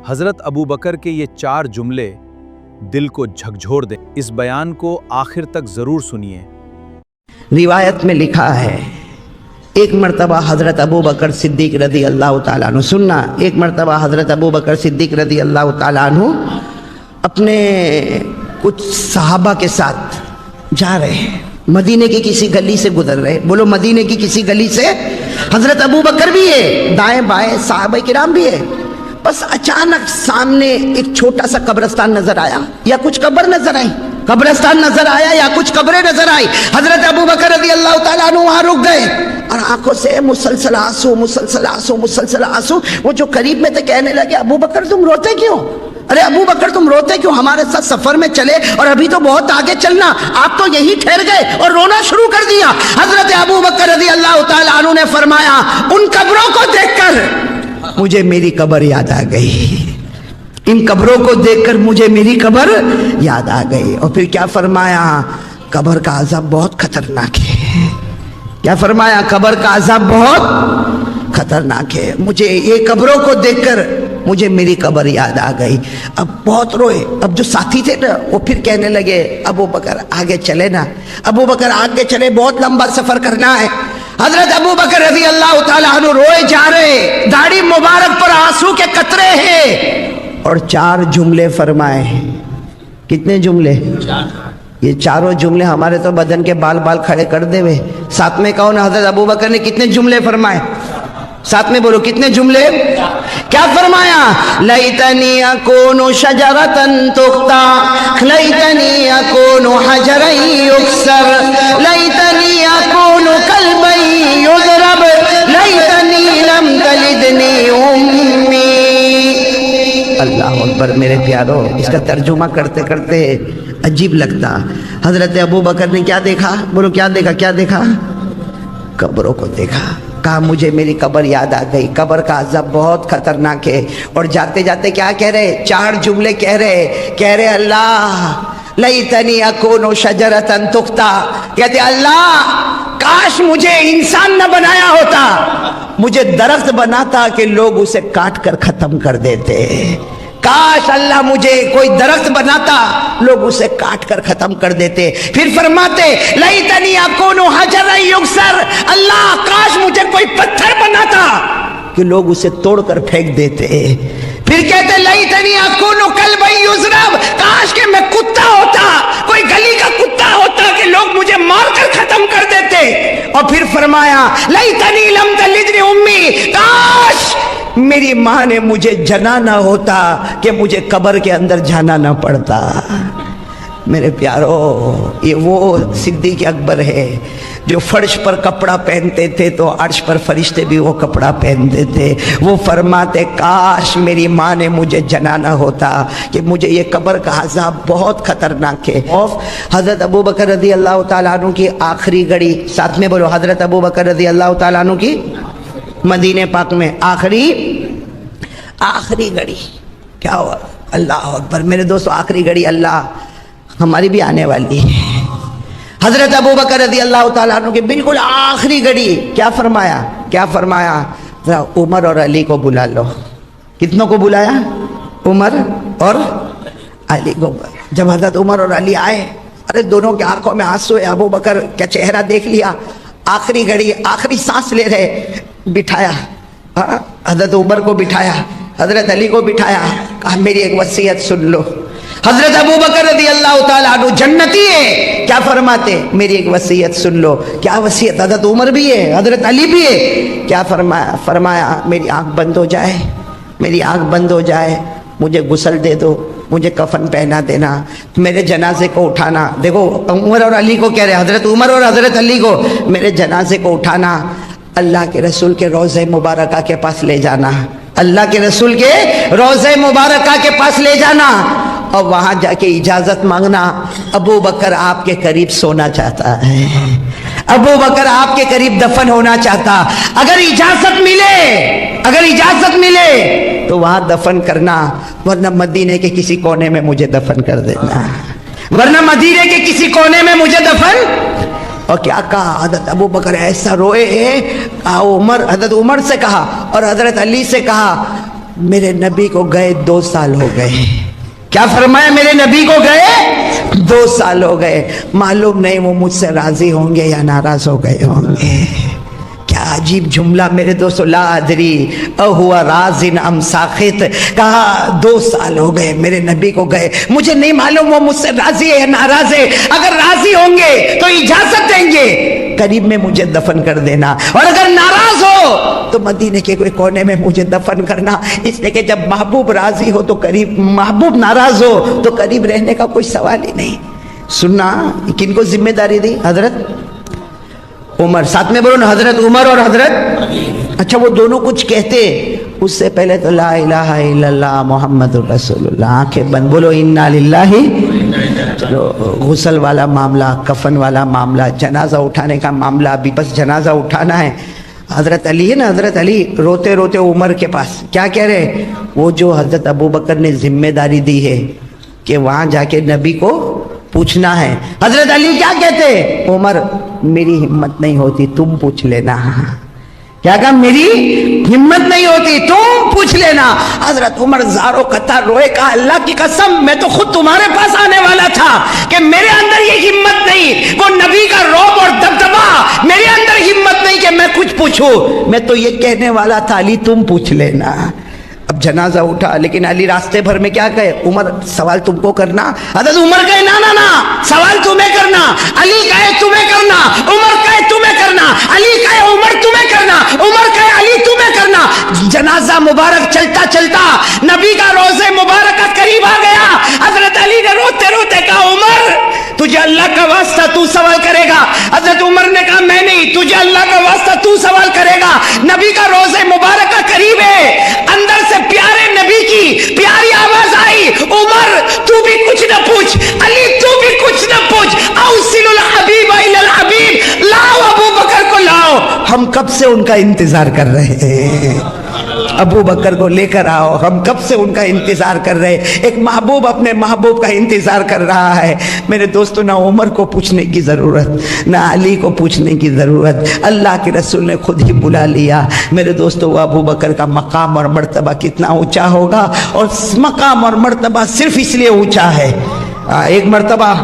حضرت ابو بکر کے یہ 4 جملے دل کو جھکجھوڑ دیں۔ اس بیان کو آخر تک ضرور سنیے۔ روایت میں لکھا ہے ایک مرتبہ حضرت ابو بکر صدیق رضی اللہ تعالیٰ عنہ، سننا، ایک مرتبہ حضرت ابو بکر صدیق رضی اللہ تعالیٰ عنہ اپنے کچھ صحابہ کے ساتھ جا رہے ہیں، مدینے کی کسی گلی سے گزر رہے، بولو مدینے کی کسی گلی سے، حضرت ابو بکر بھی ہے، دائیں بائیں صحابہ کرام بھی ہے، بس اچانک سامنے ایک چھوٹا سا قبرستان نظر آیا یا کچھ قبر نظر آئی، قبرستان نظر آیا یا کچھ قبریں نظر آئی۔ حضرت ابو بکر رضی اللہ تعالیٰ عنہ وہاں رک گئے اور آنکھوں سے مسلسل آنسو مسلسل آنسو مسلسل آنسو۔ وہ جو قریب میں تھے کہنے لگے ابو بکر تم روتے کیوں؟ ارے ابو بکر تم روتے کیوں؟ ہمارے ساتھ سفر میں چلے اور ابھی تو بہت آگے چلنا، آپ تو یہی ٹھہر گئے اور رونا شروع کر دیا۔ حضرت ابو بکر رضی اللہ تعالیٰ عنہ نے فرمایا ان قبروں کو دیکھ کر مجھے میری قبر یاد آ گئی، ان قبروں کو دیکھ کر مجھے میری قبر یاد آ گئی۔ اور پھر کیا فرمایا؟ قبر کا عذاب بہت خطرناک ہے۔ کیا فرمایا؟ قبر کا عذاب بہت خطرناک ہے۔ مجھے یہ قبروں کو دیکھ کر مجھے میری قبر یاد آ گئی۔ اب بہت روئے۔ اب جو ساتھی تھے نا وہ پھر کہنے لگے ابو بکر آگے چلے نا، ابو بکر آگے چلے، بہت لمبا سفر کرنا ہے۔ حضرت ابو بکر رضی اللہ تعالیٰ عنہ روئے جا رہے، داڑھی مبارک پر آنسو کے قطرے ہیں، اور 4 جملے فرمائے ہیں۔ کتنے جملے؟ یہ چاروں جملے ہمارے تو بدن کے بال بال کھڑے کر دے ہوئے۔ ساتھ میں کہو نا حضرت ابو بکر نے کتنے جملے فرمائے؟ ساتھ میں بولو کتنے جملے؟ کیا فرمایا؟ لیتنی اکون شجرۃ تقطع، لیتنی اکون حجرا یکسر، لیتنی اکون کلبا یضرب، لیتنی لم تلدنی امی۔ اللہ اکبر میرے پیارو، اس کا ترجمہ کرتے کرتے عجیب لگتا۔ حضرت ابو بکر نے کیا دیکھا؟ بولو کیا دیکھا؟ کیا دیکھا؟ قبروں کو دیکھا۔ کہا مجھے میری قبر یاد آ گئی، قبر کا عذاب بہت خطرناک ہے۔ اور جاتے جاتے کیا کہہ رہے؟ 4 جملے کہہ رہے اللہ لیتنی اکون شجرۃ تقطع، کہتے اللہ کاش مجھے انسان نہ بنایا ہوتا، مجھے درخت بناتا کہ لوگ اسے کاٹ کر ختم کر دیتے۔ کاش اللہ مجھے کوئی درخت بناتا، لوگ اسے کاٹ کر ختم کر دیتے۔ پھر فرماتے لیتنی اکون حجرا یکسر، اللہ کاش مجھے کوئی پتھر بناتا کہ لوگ اسے توڑ کر پھینک دیتے۔ پھر کہتے لیتنی اکون کلبا یضرب، کاش کہ میں کتا ہوتا، کوئی گلی کا کتا ہوتا کہ لوگ مجھے مار کر ختم کر دیتے۔ اور پھر فرمایا لیتنی لم تلدنی امی، کاش میری ماں نے مجھے جنا نہ ہوتا کہ مجھے قبر کے اندر جانا نہ پڑتا۔ میرے پیارو، یہ وہ صدیق اکبر ہے جو فرش پر کپڑا پہنتے تھے تو عرش پر فرشتے بھی وہ کپڑا پہنتے تھے۔ وہ فرماتے کاش میری ماں نے مجھے جنانا ہوتا کہ مجھے یہ قبر کا عذاب بہت خطرناک ہے۔ حضرت ابو بکر رضی اللہ تعالیٰ عنہ کی آخری گھڑی، ساتھ میں بولو حضرت ابو بکر رضی اللہ تعالیٰ عنہ کی مدینہ پاک میں آخری گھڑی کیا ہوا؟ اللہ اکبر میرے دوستو، آخری گھڑی اللہ ہماری بھی آنے والی ہے۔ حضرت ابو بکر رضی اللہ تعالیٰ عنہ کی بالکل آخری گھڑی، کیا فرمایا؟ کیا فرمایا؟ عمر اور علی کو بلا لو۔ کتنوں کو بلایا؟ عمر اور علی کو۔ جب حضرت عمر اور علی آئے، ارے دونوں کی آنکھوں میں آنسو ہے، ابو بکر کا چہرہ دیکھ لیا، آخری گھڑی، آخری سانس لے رہے، بٹھایا، حضرت عمر کو بٹھایا، حضرت علی کو بٹھایا، کہا میری ایک وصیت سن لو۔ حضرت ابو بکر رضی اللہ تعالیٰ عنہ جنتی ہے، کیا فرماتے؟ میری ایک وصیت سن لو۔ کیا وصیت؟ حضرت عمر بھی ہے، حضرت علی بھی ہے، کیا فرمایا؟ فرمایا میری آنکھ بند ہو جائے، میری آنکھ بند ہو جائے، مجھے غسل دے دو، مجھے کفن پہنا دینا، میرے جنازے کو اٹھانا۔ دیکھو عمر اور علی کو کہہ رہے، حضرت عمر اور حضرت علی کو، میرے جنازے کو اٹھانا، اللہ کے رسول کے روضہ مبارکہ کے پاس لے جانا، اللہ کے رسول کے روضہ مبارکہ کے پاس لے جانا، اور وہاں جا کے اجازت مانگنا، ابو بکر آپ کے قریب سونا چاہتا ہے، ابو بکر آپ کے قریب دفن ہونا چاہتا۔ اگر اجازت ملے تو وہاں دفن کرنا، ورنہ مدینے کے کسی کونے میں مجھے دفن کر دینا، ورنہ مدینے کے کسی کونے میں مجھے دفن۔ اور کیا کہا؟ حضرت ابو بکر ایسا روئے، حضرت عمر سے کہا اور حضرت علی سے کہا میرے نبی کو گئے 2 سال ہو گئے. کیا فرمایا؟ میرے نبی کو گئے 2 سال ہو گئے. معلوم نہیں وہ مجھ سے راضی ہوں گے یا ناراض ہو گئے ہوں گے. کیا عجیب جملہ میرے دوستو. لا ادری اہوا راضٍ ام ساخط. کہا 2 سال ہو گئے میرے نبی کو گئے, مجھے نہیں معلوم وہ مجھ سے راضی ہے یا ناراض ہے. اگر راضی ہوں گے تو اجازت دیں گے قریب میں مجھے دفن کر دینا, اور اگر ناراض ہو تو مدینے کے کوئی کونے میں مجھے دفن کرنا. اس لیے کہ جب محبوب راضی ہو تو قریب, محبوب ناراض ہو تو قریب رہنے کا کوئی سوال ہی نہیں. سننا کن کو ذمہ داری دی؟ حضرت عمر. ساتھ میں بولو نا, حضرت عمر اور حضرت. اچھا وہ دونوں کچھ کہتے, اس سے پہلے تو لا الہ الا اللہ محمد الرسول اللہ. آنکھیں بند, بولو انا للہ. چلو غسل والا معاملہ, کفن والا معاملہ, جنازہ اٹھانے کا معاملہ, ابھی بس جنازہ اٹھانا ہے. حضرت علی ہے نا, حضرت علی روتے روتے عمر کے پاس کیا کہہ رہے؟ وہ جو حضرت ابوبکر نے ذمہ داری دی ہے کہ وہاں جا کے نبی کو پوچھنا ہے. حضرت علی کیا کہتے؟ عمر میری ہمت نہیں ہوتی, تم پوچھ لینا. کیا کہا؟ میری ہمت نہیں ہوتی, تم پوچھ لینا. حضرت عمر زارو قطار روئے, کہا اللہ کی قسم میں تو خود تمہارے پاس آنے والا تھا کہ میرے اندر یہ ہمت نہیں, وہ نبی کا رعب اور دبدبا میرے اندر ہمت نہیں کہ میں کچھ پوچھوں. میں تو یہ کہنے والا تھا علی تم پوچھ لینا. اب جنازہ اٹھا, لیکن علی راستے بھر میں کیا کہے؟ عمر سوال تم کو کرنا. حضرت عمر کہے نا نا نا, سوال تمہیں کرنا. علی کہے تمہیں کرنا, عمر کہے تمہیں کرنا. علی کہے عمر تمہیں کرنا, عمر کہے علی تمہیں کرنا. جنازہ مبارک چلتا چلتا نبی کا روزے مبارک کا قریب آ گیا. حضرت علی نے روتے روتے کہا عمر تجھے اللہ کا واسطہ تو سوال کرے گا. حضرت عمر نے کہا میں نہیں, تجھے اللہ کا واسطہ تو سوال کرے گا. نبی کا روزے مبارک کا قریب ہے. اندر سے پیارے نبی کی پیاری آواز آئی, عمر تو بھی کچھ نہ پوچھ, علی تو بھی کچھ نہ پوچھ. اوصل الحبیب الی الحبیب, لاؤ ابو بکر کو لاؤ. ہم کب سے ان کا انتظار کر رہے ہیں, ابو بکر کو لے کر آؤ. ہم کب سے ان کا انتظار کر رہے ہیں. ایک محبوب اپنے محبوب کا انتظار کر رہا ہے. میرے دوستو نہ عمر کو پوچھنے کی ضرورت, نہ علی کو پوچھنے کی ضرورت, اللہ کے رسول نے خود ہی بلا لیا. میرے دوستو وہ ابو بکر کا مقام اور مرتبہ کتنا اونچا ہوگا, اور مقام اور مرتبہ صرف اس لیے اونچا ہے. ایک مرتبہ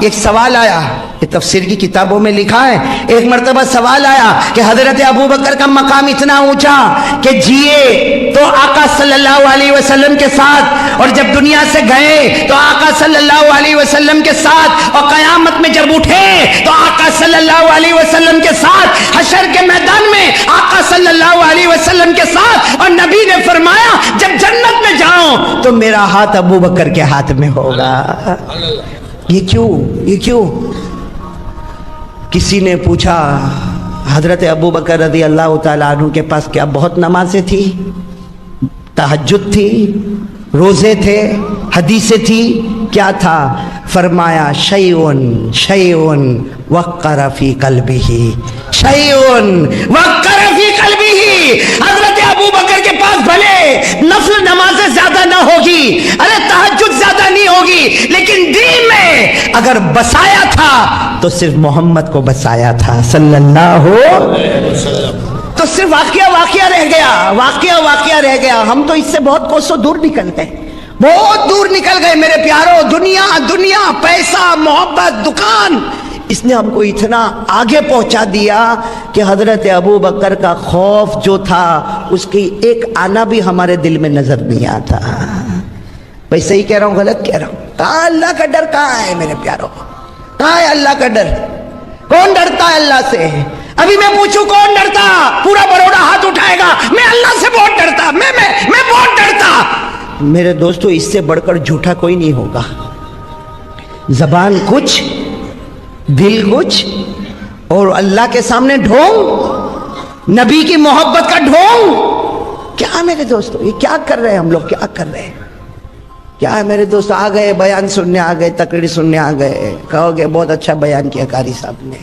ایک سوال آیا, یہ تفسیر کی کتابوں میں لکھا ہے. ایک مرتبہ سوال آیا کہ حضرت ابوبکر کا مقام اتنا اونچا کہ جیے تو آقا صلی اللہ علیہ وسلم کے ساتھ, اور جب دنیا سے گئے تو آقا صلی اللہ علیہ وسلم کے ساتھ, اور قیامت میں جب اٹھے تو آقا صلی اللہ علیہ وسلم کے ساتھ, حشر کے میدان میں آقا صلی اللہ علیہ وسلم کے ساتھ. اور نبی نے فرمایا جب جنت میں جاؤں تو میرا ہاتھ ابوبکر کے ہاتھ میں ہوگا. یہ کیوں؟ کسی نے پوچھا حضرت ابوبکر رضی اللہ تعالیٰ عنہ کے پاس کیا بہت نمازیں تھی, تہجد تھی, روزے تھے, حدیثیں تھی, کیا تھا؟ فرمایا شیئن وقر فی قلبہ, شیئن وقر فی قلبہ. حضرت ابوبکر کے پاس بھلے نفل نمازیں زیادہ نہ ہوگی, ارے تہجد زیادہ نہیں ہوگی, لیکن دین میں اگر بسایا تھا تو صرف محمد کو بسایا تھا صلی اللہ علیہ وسلم. تو صرف واقعہ رہ گیا. ہم تو اس سے بہت کوسوں دور نکل گئے, بہت دور نکل گئے میرے پیاروں. دنیا, پیسہ, محبت, دکان, اس نے ہم کو اتنا آگے پہنچا دیا کہ حضرت ابو بکر کا خوف جو تھا اس کی ایک آنا بھی ہمارے دل میں نظر نہیں آتا. بھائی صحیح کہہ رہا ہوں غلط کہہ رہا ہوں؟ کہاں اللہ کا ڈر کہاں ہے میرے پیاروں, کہاں ہے اللہ کا ڈر؟ کون ڈرتا ہے اللہ سے؟ ابھی میں پوچھوں کون ڈرتا؟ پورا بروڑا ہاتھ اٹھائے گا میں اللہ سے بہت ڈرتا, میں بہت ڈرتا. میرے دوستو اس سے بڑھ کر جھوٹا کوئی نہیں ہوگا. زبان کچھ, دل کچھ, اور اللہ کے سامنے ڈھونگ, نبی کی محبت کا ڈھونگ. کیا میرے دوستو یہ کیا کر رہے ہیں ہم لوگ, کیا کر رہے ہیں؟ کیا ہے میرے دوست؟ آ گئے بیان سننے, آ گئے تقریر سننے, آ گئے, کہو گے بہت اچھا بیان کیا قاری صاحب نے.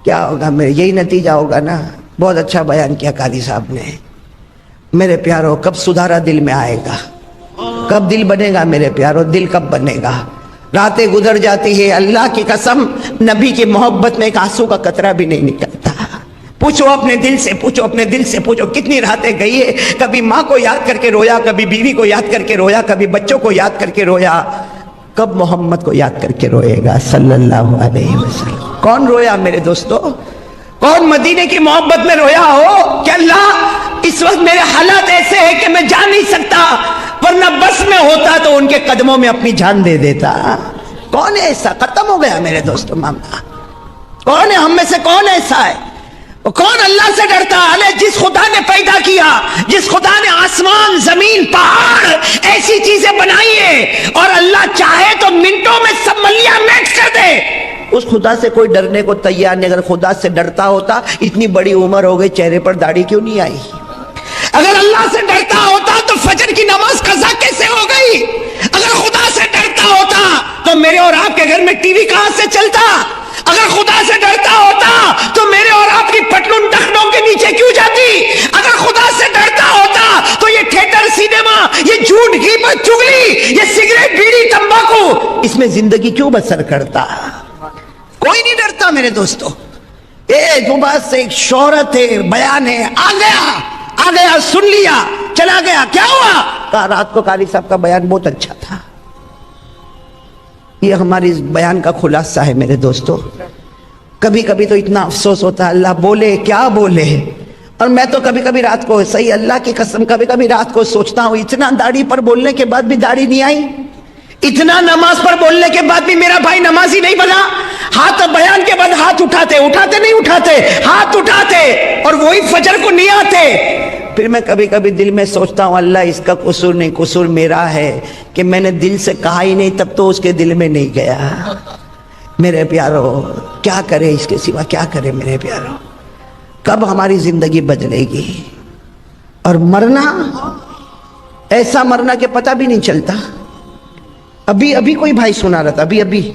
کیا ہوگا میرے, یہی نتیجہ ہوگا نا, بہت اچھا بیان کیا قاری صاحب نے. میرے پیارو کب سدھارا دل میں آئے گا, کب دل بنے گا میرے پیارو, دل کب بنے گا؟ راتیں گزر جاتی ہے, اللہ کی قسم نبی کی محبت میں ایک آنسو کا قطرہ بھی نہیں نکلتا. پوچھو اپنے دل سے، پوچھو اپنے دل سے، پوچھو کتنی راتیں گئی ہے، کبھی ماں کو یاد کر کے رویا، کبھی بیوی کو یاد کر کے رویا، کبھی بچوں کو یاد کر کے رویا، کب محمد کو یاد کر کے روئے گا صلی اللہ علیہ وسلم؟ کون رویا میرے دوستو؟ کون مدینے کی محبت میں رویا ہو کہ اللہ اس وقت میرے حالات ایسے ہیں کہ میں جا نہیں سکتا، ورنہ بس میں ہوتا تو ان کے قدموں میں اپنی جان دے دیتا؟ کون ہے ایسا؟ ختم ہو گیا میرے دوستو معاملہ۔ کون ہے ہم میں سے، کون ایسا ہے؟ کون اللہ سے ڈرتا ہے؟ جس خدا نے پیدا کیا، جس خدا نے آسمان، زمین، پہاڑ ایسی چیزیں بنائی ہیں، اور اللہ چاہے تو منٹوں میں سب ملیاں میکس کر دے، اس خدا سے کوئی ڈرنے کو تیار نہیں۔ اگر خدا سے ڈرتا ہوتا اتنی بڑی عمر ہو گئی، چہرے پر داڑھی کیوں نہیں آئی؟ اگر اللہ سے ڈرتا ہوتا تو فجر کی نماز قضا کیسے ہو گئی؟ اگر خدا سے ڈرتا ہوتا تو میرے اور آپ کے گھر میں ٹی وی کہاں سے چلتا؟ اگر خدا سے ڈرتا ہوتا تو میرے اور آپ کی پٹلون ٹخنوں کے نیچے کیوں جاتی؟ اگر خدا سے ڈرتا ہوتا تو یہ تھیٹر، سینما، یہ جھوٹ، غیبت، چغلی، یہ سگریٹ، بیڑی، تمباکو، اس میں زندگی کیوں بسر کرتا؟ کوئی نہیں ڈرتا میرے دوستو۔ جو بات سے ایک شہرت ہے، بیان ہے، آ گیا، سن لیا، چلا گیا، کیا ہوا؟ کہا رات کو قاری صاحب کا بیان بہت اچھا تھا۔ یہ ہماری اس بیان کا خلاصہ ہے میرے دوستو۔ کبھی کبھی تو اتنا افسوس ہوتا ہے، اللہ بولے کیا بولے۔ اور میں تو کبھی کبھی رات کو، صحیح اللہ کی قسم، کبھی کبھی رات کو سوچتا ہوں، اتنا داڑھی پر بولنے کے بعد بھی داڑھی نہیں آئی، اتنا نماز پر بولنے کے بعد بھی میرا بھائی نمازی نہیں بنا۔ ہاتھ بیان کے بعد ہاتھ اٹھاتے نہیں اٹھاتے، ہاتھ اٹھاتے، اور وہی فجر کو نہیں آتے۔ پھر میں کبھی کبھی دل میں سوچتا ہوں، اللہ اس کا قصور نہیں، قصور میرا ہے کہ میں نے دل سے کہا ہی نہیں، تب تو اس کے دل میں نہیں گیا۔ میرے پیارو، کیا کرے اس کے سوا، کیا کرے میرے پیارو؟ کب ہماری زندگی بدلے گی؟ اور مرنا، ایسا مرنا کہ پتہ بھی نہیں چلتا۔ ابھی کوئی بھائی سنا رہا تھا، ابھی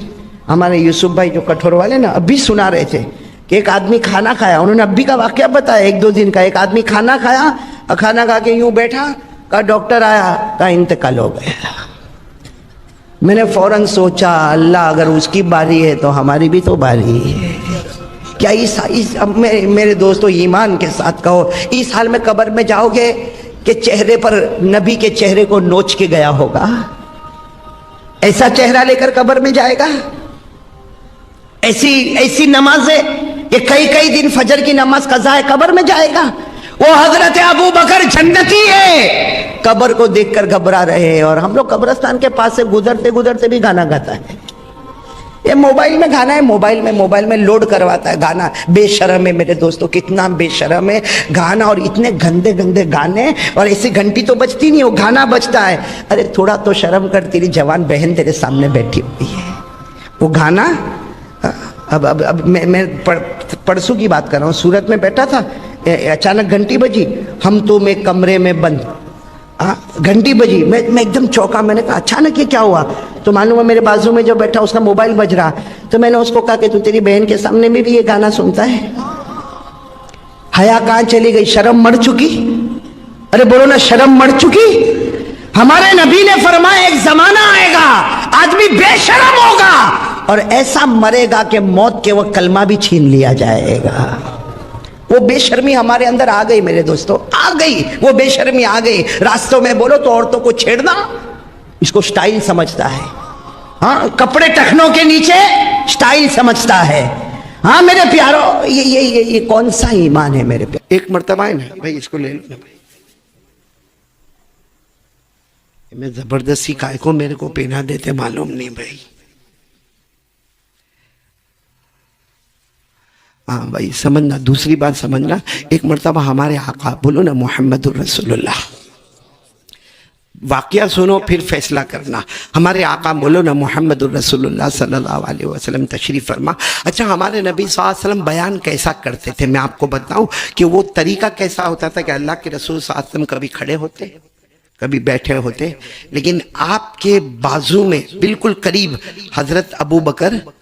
ہمارے یوسف بھائی جو کٹھور والے نا، ابھی سنا رہے تھے کہ ایک آدمی کھانا کھایا، انہوں نے ابھی کا واقعہ بتایا، 1-2 دن کا۔ ایک آدمی کھانا کھایا، اور کھانا کھا کے یوں بیٹھا، کہا ڈاکٹر آیا، کہا انتقال ہو گیا۔ میں نے فوراً سوچا، اللہ اگر اس کی باری ہے تو ہماری بھی تو باری ہے۔ کیا میرے دوستو ایمان کے ساتھ کہو، اس حال میں قبر میں جاؤ گے کہ چہرے پر نبی کے چہرے کو نوچ کے گیا ہوگا؟ ایسا چہرہ لے کر قبر میں جائے گا؟ ایسی نمازیں کہ کئی دن فجر کی نماز قضا ہے، قبر میں جائے گا؟ وہ حضرت ابو بکر جنتی ہے، قبر کو دیکھ کر گھبرا رہے ہیں، اور ہم لوگ قبرستان کے پاس سے گزرتے بھی گانا گاتا ہے۔ یہ موبائل میں گانا ہے، موبائل میں لوڈ کرواتا ہے گانا۔ بے شرم ہے میرے دوستو، کتنا بے شرم ہے گانا، اور اتنے گندے گانے، اور ایسی گھنٹی تو بجتی نہیں، وہ گانا بجتا ہے۔ ارے تھوڑا تو شرم کر، تیری جوان بہن تیرے سامنے بیٹھی ہوئی ہے، وہ گانا۔ اب میں پرسوں کی بات کر رہا ہوں، سورت میں بیٹھا تھا، اچانک گھنٹی بجی، ہم تم ایک کمرے میں بند، گھنٹی بجی، میں ایک دم چوکا۔ میں نے کہا اچانک یہ کیا ہوا؟ تو معلوم ہے میرے بازو میں جو بیٹھا اس کا موبائل بج رہا۔ تو میں نے اس کو کہا کہ تو تیری بہن کے سامنے میں بھی یہ گانا سنتا ہے؟ حیا کہاں چلی گئی؟ شرم مر چکی؟ ارے بولو نا، شرم مر چکی؟ ہمارے نبی نے فرمایا ایک زمانہ آئے گا آدمی بے شرم ہوگا، اور ایسا مرے گا کہ موت کے وقت کلمہ بھی چھین لیا جائے گا۔ وہ بے شرمی ہمارے اندر آ گئی میرے دوستو، آ گئی، وہ بے شرمی آ گئی۔ راستوں میں بولو تو عورتوں کو چھیڑنا اس کو سٹائل سمجھتا ہے، ہاں، کپڑے ٹخنوں کے نیچے سٹائل سمجھتا ہے۔ ہاں میرے پیارو، یہ کون سا ایمان ہے میرے پیارو؟ ایک مرتبہ ہے نا بھائی، اس کو لے لو نا بھائی، میں زبردستی کائے کو میرے کو پہنا دیتے معلوم نہیں بھائی۔ ہاں بھائی سمجھنا، دوسری بات سمجھنا، ایک مرتبہ ہمارے آقا، بولو نا محمد الرسول اللہ، واقعہ سنو پھر فیصلہ کرنا۔ ہمارے آقا بولو نا محمد الرسول اللہ صلی اللہ علیہ وسلم تشریف فرما۔ اچھا، ہمارے نبی صلی اللہ علیہ وسلم بیان کیسا کرتے تھے؟ میں آپ کو بتاؤں کہ وہ طریقہ کیسا ہوتا تھا کہ اللہ کے رسول صلی اللہ علیہ وسلم کبھی کھڑے ہوتے، کبھی بیٹھے ہوتے، لیکن آپ کے بازو میں بالکل قریب حضرت ابو بکر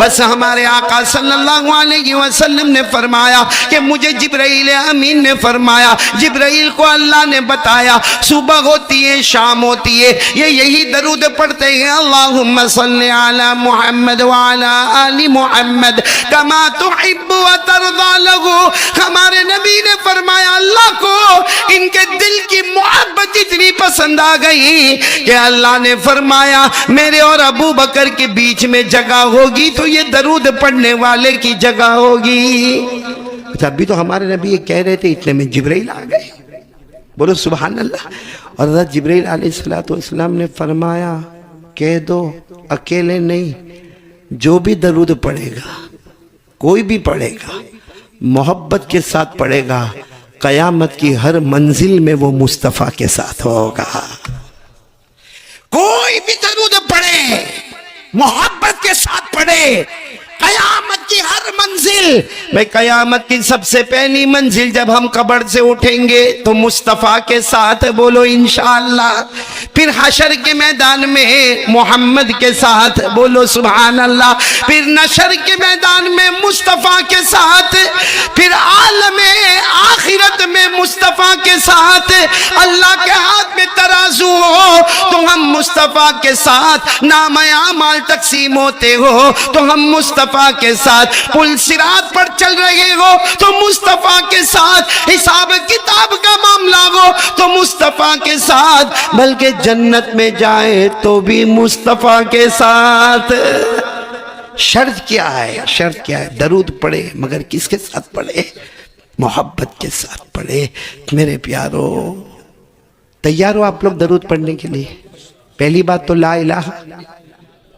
بس ہمارے آقا صلی اللہ علیہ وسلم نے فرمایا کہ مجھے جبرائیل امین نے فرمایا، جبرائیل کو اللہ نے بتایا صبح ہوتی ہے شام ہوتی ہے یہ یہی درود پڑھتے ہیں، اللہم صلی علی محمد وعلی آل محمد کما تحب و ترضا لہو۔ ہمارے نبی نے فرمایا اللہ کو ان کے دل کی محبت اتنی پسند آ گئی کہ اللہ نے فرمایا میرے اور ابو بکر کے بیچ میں جگہ ہوگی تو یہ درود پڑھنے والے کی جگہ ہوگی۔ ابھی تو ہمارے نبی یہ کہہ رہے تھے اتنے میں جبرائیل آ گئے، بولو سبحان اللہ۔ اور حضرت جبرائیل علیہ السلام نے فرمایا کہہ دو اکیلے نہیں، جو بھی درود پڑھے گا، کوئی بھی پڑھے گا، محبت کے ساتھ پڑھے گا، قیامت کی ہر منزل میں وہ مصطفیٰ کے ساتھ ہوگا۔ کوئی بھی درود پڑھے، محبت کے ساتھ پڑھے، قیامت کی ہر منزل میں، قیامت کی سب سے پہلی منزل جب ہم قبر سے اٹھیں گے تو مصطفیٰ کے ساتھ، بولو انشاءاللہ۔ پھر حشر کے میدان میں محمد کے ساتھ، بولو سبحان اللہ۔ پھر نشر کے میدان میں مصطفیٰ کے ساتھ، پھر عالم آخرت میں مصطفیٰ کے ساتھ۔ اللہ کے ہاتھ میں ترازو ہو تو ہم مصطفیٰ کے ساتھ، نام اعمال تقسیم ہوتے ہو تو ہم مصطفیٰ کے ساتھ، پل صراط پر چل رہے ہو تو مصطفیٰ کے ساتھ، حساب کتاب کا معاملہ ہو تو مصطفیٰ کے ساتھ، بلکہ جنت میں جائے تو بھی مصطفیٰ کے ساتھ۔ شرط کیا ہے؟ شرط کیا ہے؟ درود پڑھے، مگر کس کے ساتھ پڑھے؟ محبت کے ساتھ پڑھے۔ میرے پیارو، تیار ہو آپ لوگ درود پڑھنے کے لیے؟ پہلی بات تو لا الہ،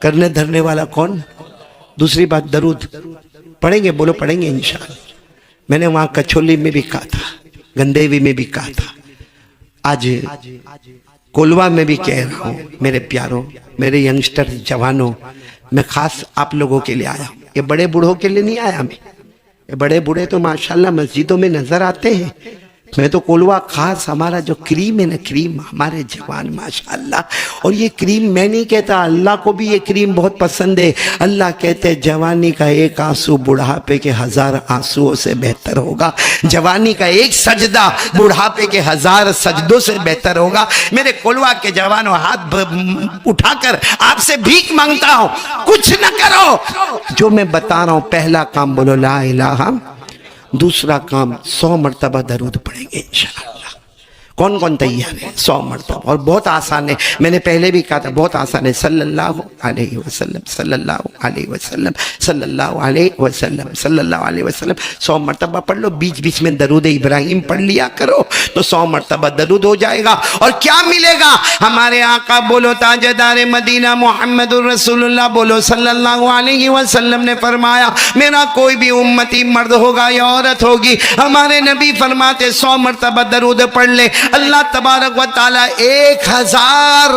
کرنے دھرنے والا کون؟ دوسری بات درود پڑھیں گے، بولو پڑھیں گے انشاءاللہ۔ میں نے وہاں کچھولی میں بھی کہا تھا، گندیوی میں بھی کہا تھا، آج کولوا میں بھی کہہ رہا ہوں۔ میرے پیاروں، میرے ینگسٹر جوانوں، میں خاص آپ لوگوں کے لیے آیا ہوں، یہ بڑے بوڑھوں کے لیے نہیں آیا میں۔ یہ بڑے بوڑھے تو ماشاءاللہ مسجدوں میں نظر آتے ہیں، میں تو کولوا خاص ہمارا جو کریم ہے نا، کریم ہمارے جوان ماشاءاللہ۔ اور یہ کریم میں نہیں کہتا، اللہ کو بھی یہ کریم بہت پسند ہے۔ اللہ کہتے ہیں جوانی کا ایک آنسو بڑھاپے کے 1000 آنسوؤں سے بہتر ہوگا، جوانی کا ایک سجدہ بڑھاپے کے 1000 سجدوں سے بہتر ہوگا۔ میرے کولوا کے جوانوں، ہاتھ اٹھا کر آپ سے بھیک مانگتا ہوں، کچھ نہ کرو، جو میں بتا رہا ہوں پہلا کام بولو لا الہ، دوسرا کام 100 مرتبہ درود پڑھیں گے انشاءاللہ۔ کون کون تیار ہے؟ 100 مرتبہ، اور بہت آسان ہے، میں نے پہلے بھی کہا تھا بہت آسان ہے۔ صلی اللہ علیہ وسلم، صلی اللہ علیہ وسلم، صلی اللہ علیہ وسلم، صلی اللہ علیہ وسلم، 100 مرتبہ پڑھ لو۔ بیچ بیچ میں درود ابراہیم پڑھ لیا کرو تو 100 مرتبہ درود ہو جائے گا۔ اور کیا ملے گا؟ ہمارے آقا بولو تاجدار مدینہ محمد الرسول اللہ بولو صلی اللہ علیہ وسلم نے فرمایا میرا کوئی بھی امتی مرد ہوگا یا عورت ہوگی، ہمارے نبی فرماتے 100 مرتبہ درود پڑھ لے، اللہ تبارک و تعالیٰ 1000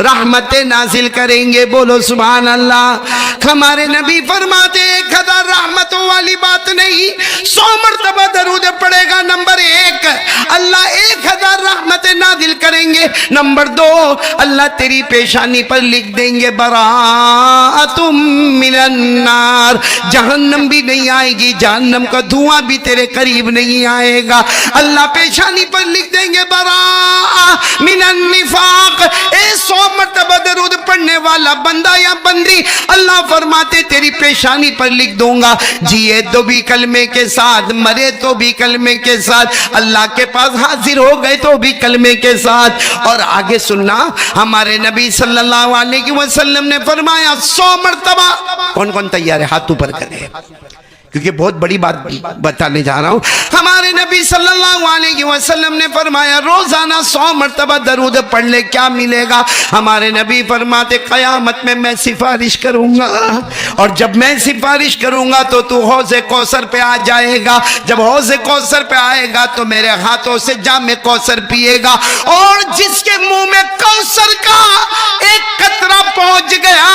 رحمتیں نازل کریں گے، بولو سبحان اللہ۔ ہمارے نبی فرماتے 1000 رحمتوں والی بات نہیں، 100 مرتبہ درود پڑھے گا، نمبر 1 اللہ 1000 رحمتیں نازل کریں گے، نمبر 2 اللہ تیری پیشانی پر لکھ دیں گے براءۃ من النار، جہنم بھی نہیں آئے گی، جہنم کا دھواں بھی تیرے قریب نہیں آئے گا۔ اللہ پیشانی پر لکھ دیں گے براء من النفاق۔ 100 مرتبہ درود پڑھنے والا بندہ یا بندی، اللہ فرماتے تیری پیشانی پر لکھ دوں گا، جیے تو بھی کلمے کے ساتھ، مرے تو بھی کلمے کے ساتھ، اللہ کے پاس حاضر ہو گئے تو بھی کلمے کے ساتھ۔ اور آگے سننا، ہمارے نبی صلی اللہ علیہ وسلم نے فرمایا 100 مرتبہ۔ کون کون تیار ہے؟ ہاتھ اوپر کرے، کیونکہ بہت بڑی بات بتانے جا رہا ہوں۔ ہمارے نبی صلی اللہ علیہ وسلم نے فرمایا روزانہ 100 مرتبہ درود پڑھ لے، کیا ملے گا؟ ہمارے نبی فرماتے قیامت میں سفارش کروں گا، اور جب میں سفارش کروں گا تو حوض کوثر پہ آ جائے گا، جب حوض کوثر پہ آئے گا تو میرے ہاتھوں سے جام کوثر پیے گا، اور جس کے منہ میں کوثر کا ایک قطرہ پہنچ گیا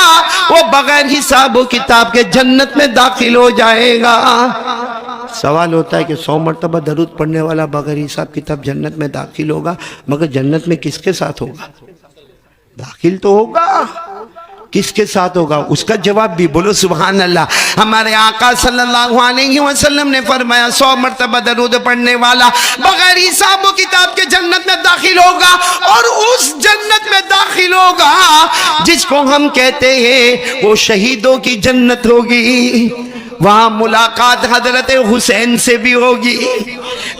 وہ بغیر حساب و کتاب کے جنت میں داخل ہو جائے گا۔ سوال ہوتا ہے کہ 100 مرتبہ درود پڑھنے والا بغیر حساب کتاب جنت میں داخل ہوگا، مگر جنت میں کس کے ساتھ ہوگا؟ داخل تو ہوگا کس کے ساتھ ہوگا؟ اس کا جواب بھی بولو سبحان اللہ۔ ہمارے آقا صلی اللہ علیہ وسلم نے فرمایا 100 مرتبہ درود پڑھنے والا بغیر حساب و کتاب کے جنت میں داخل ہوگا، اور اس جنت میں داخل ہوگا جس کو ہم کہتے ہیں وہ شہیدوں کی جنت ہوگی۔ وہاں ملاقات حضرت حسین سے بھی ہوگی،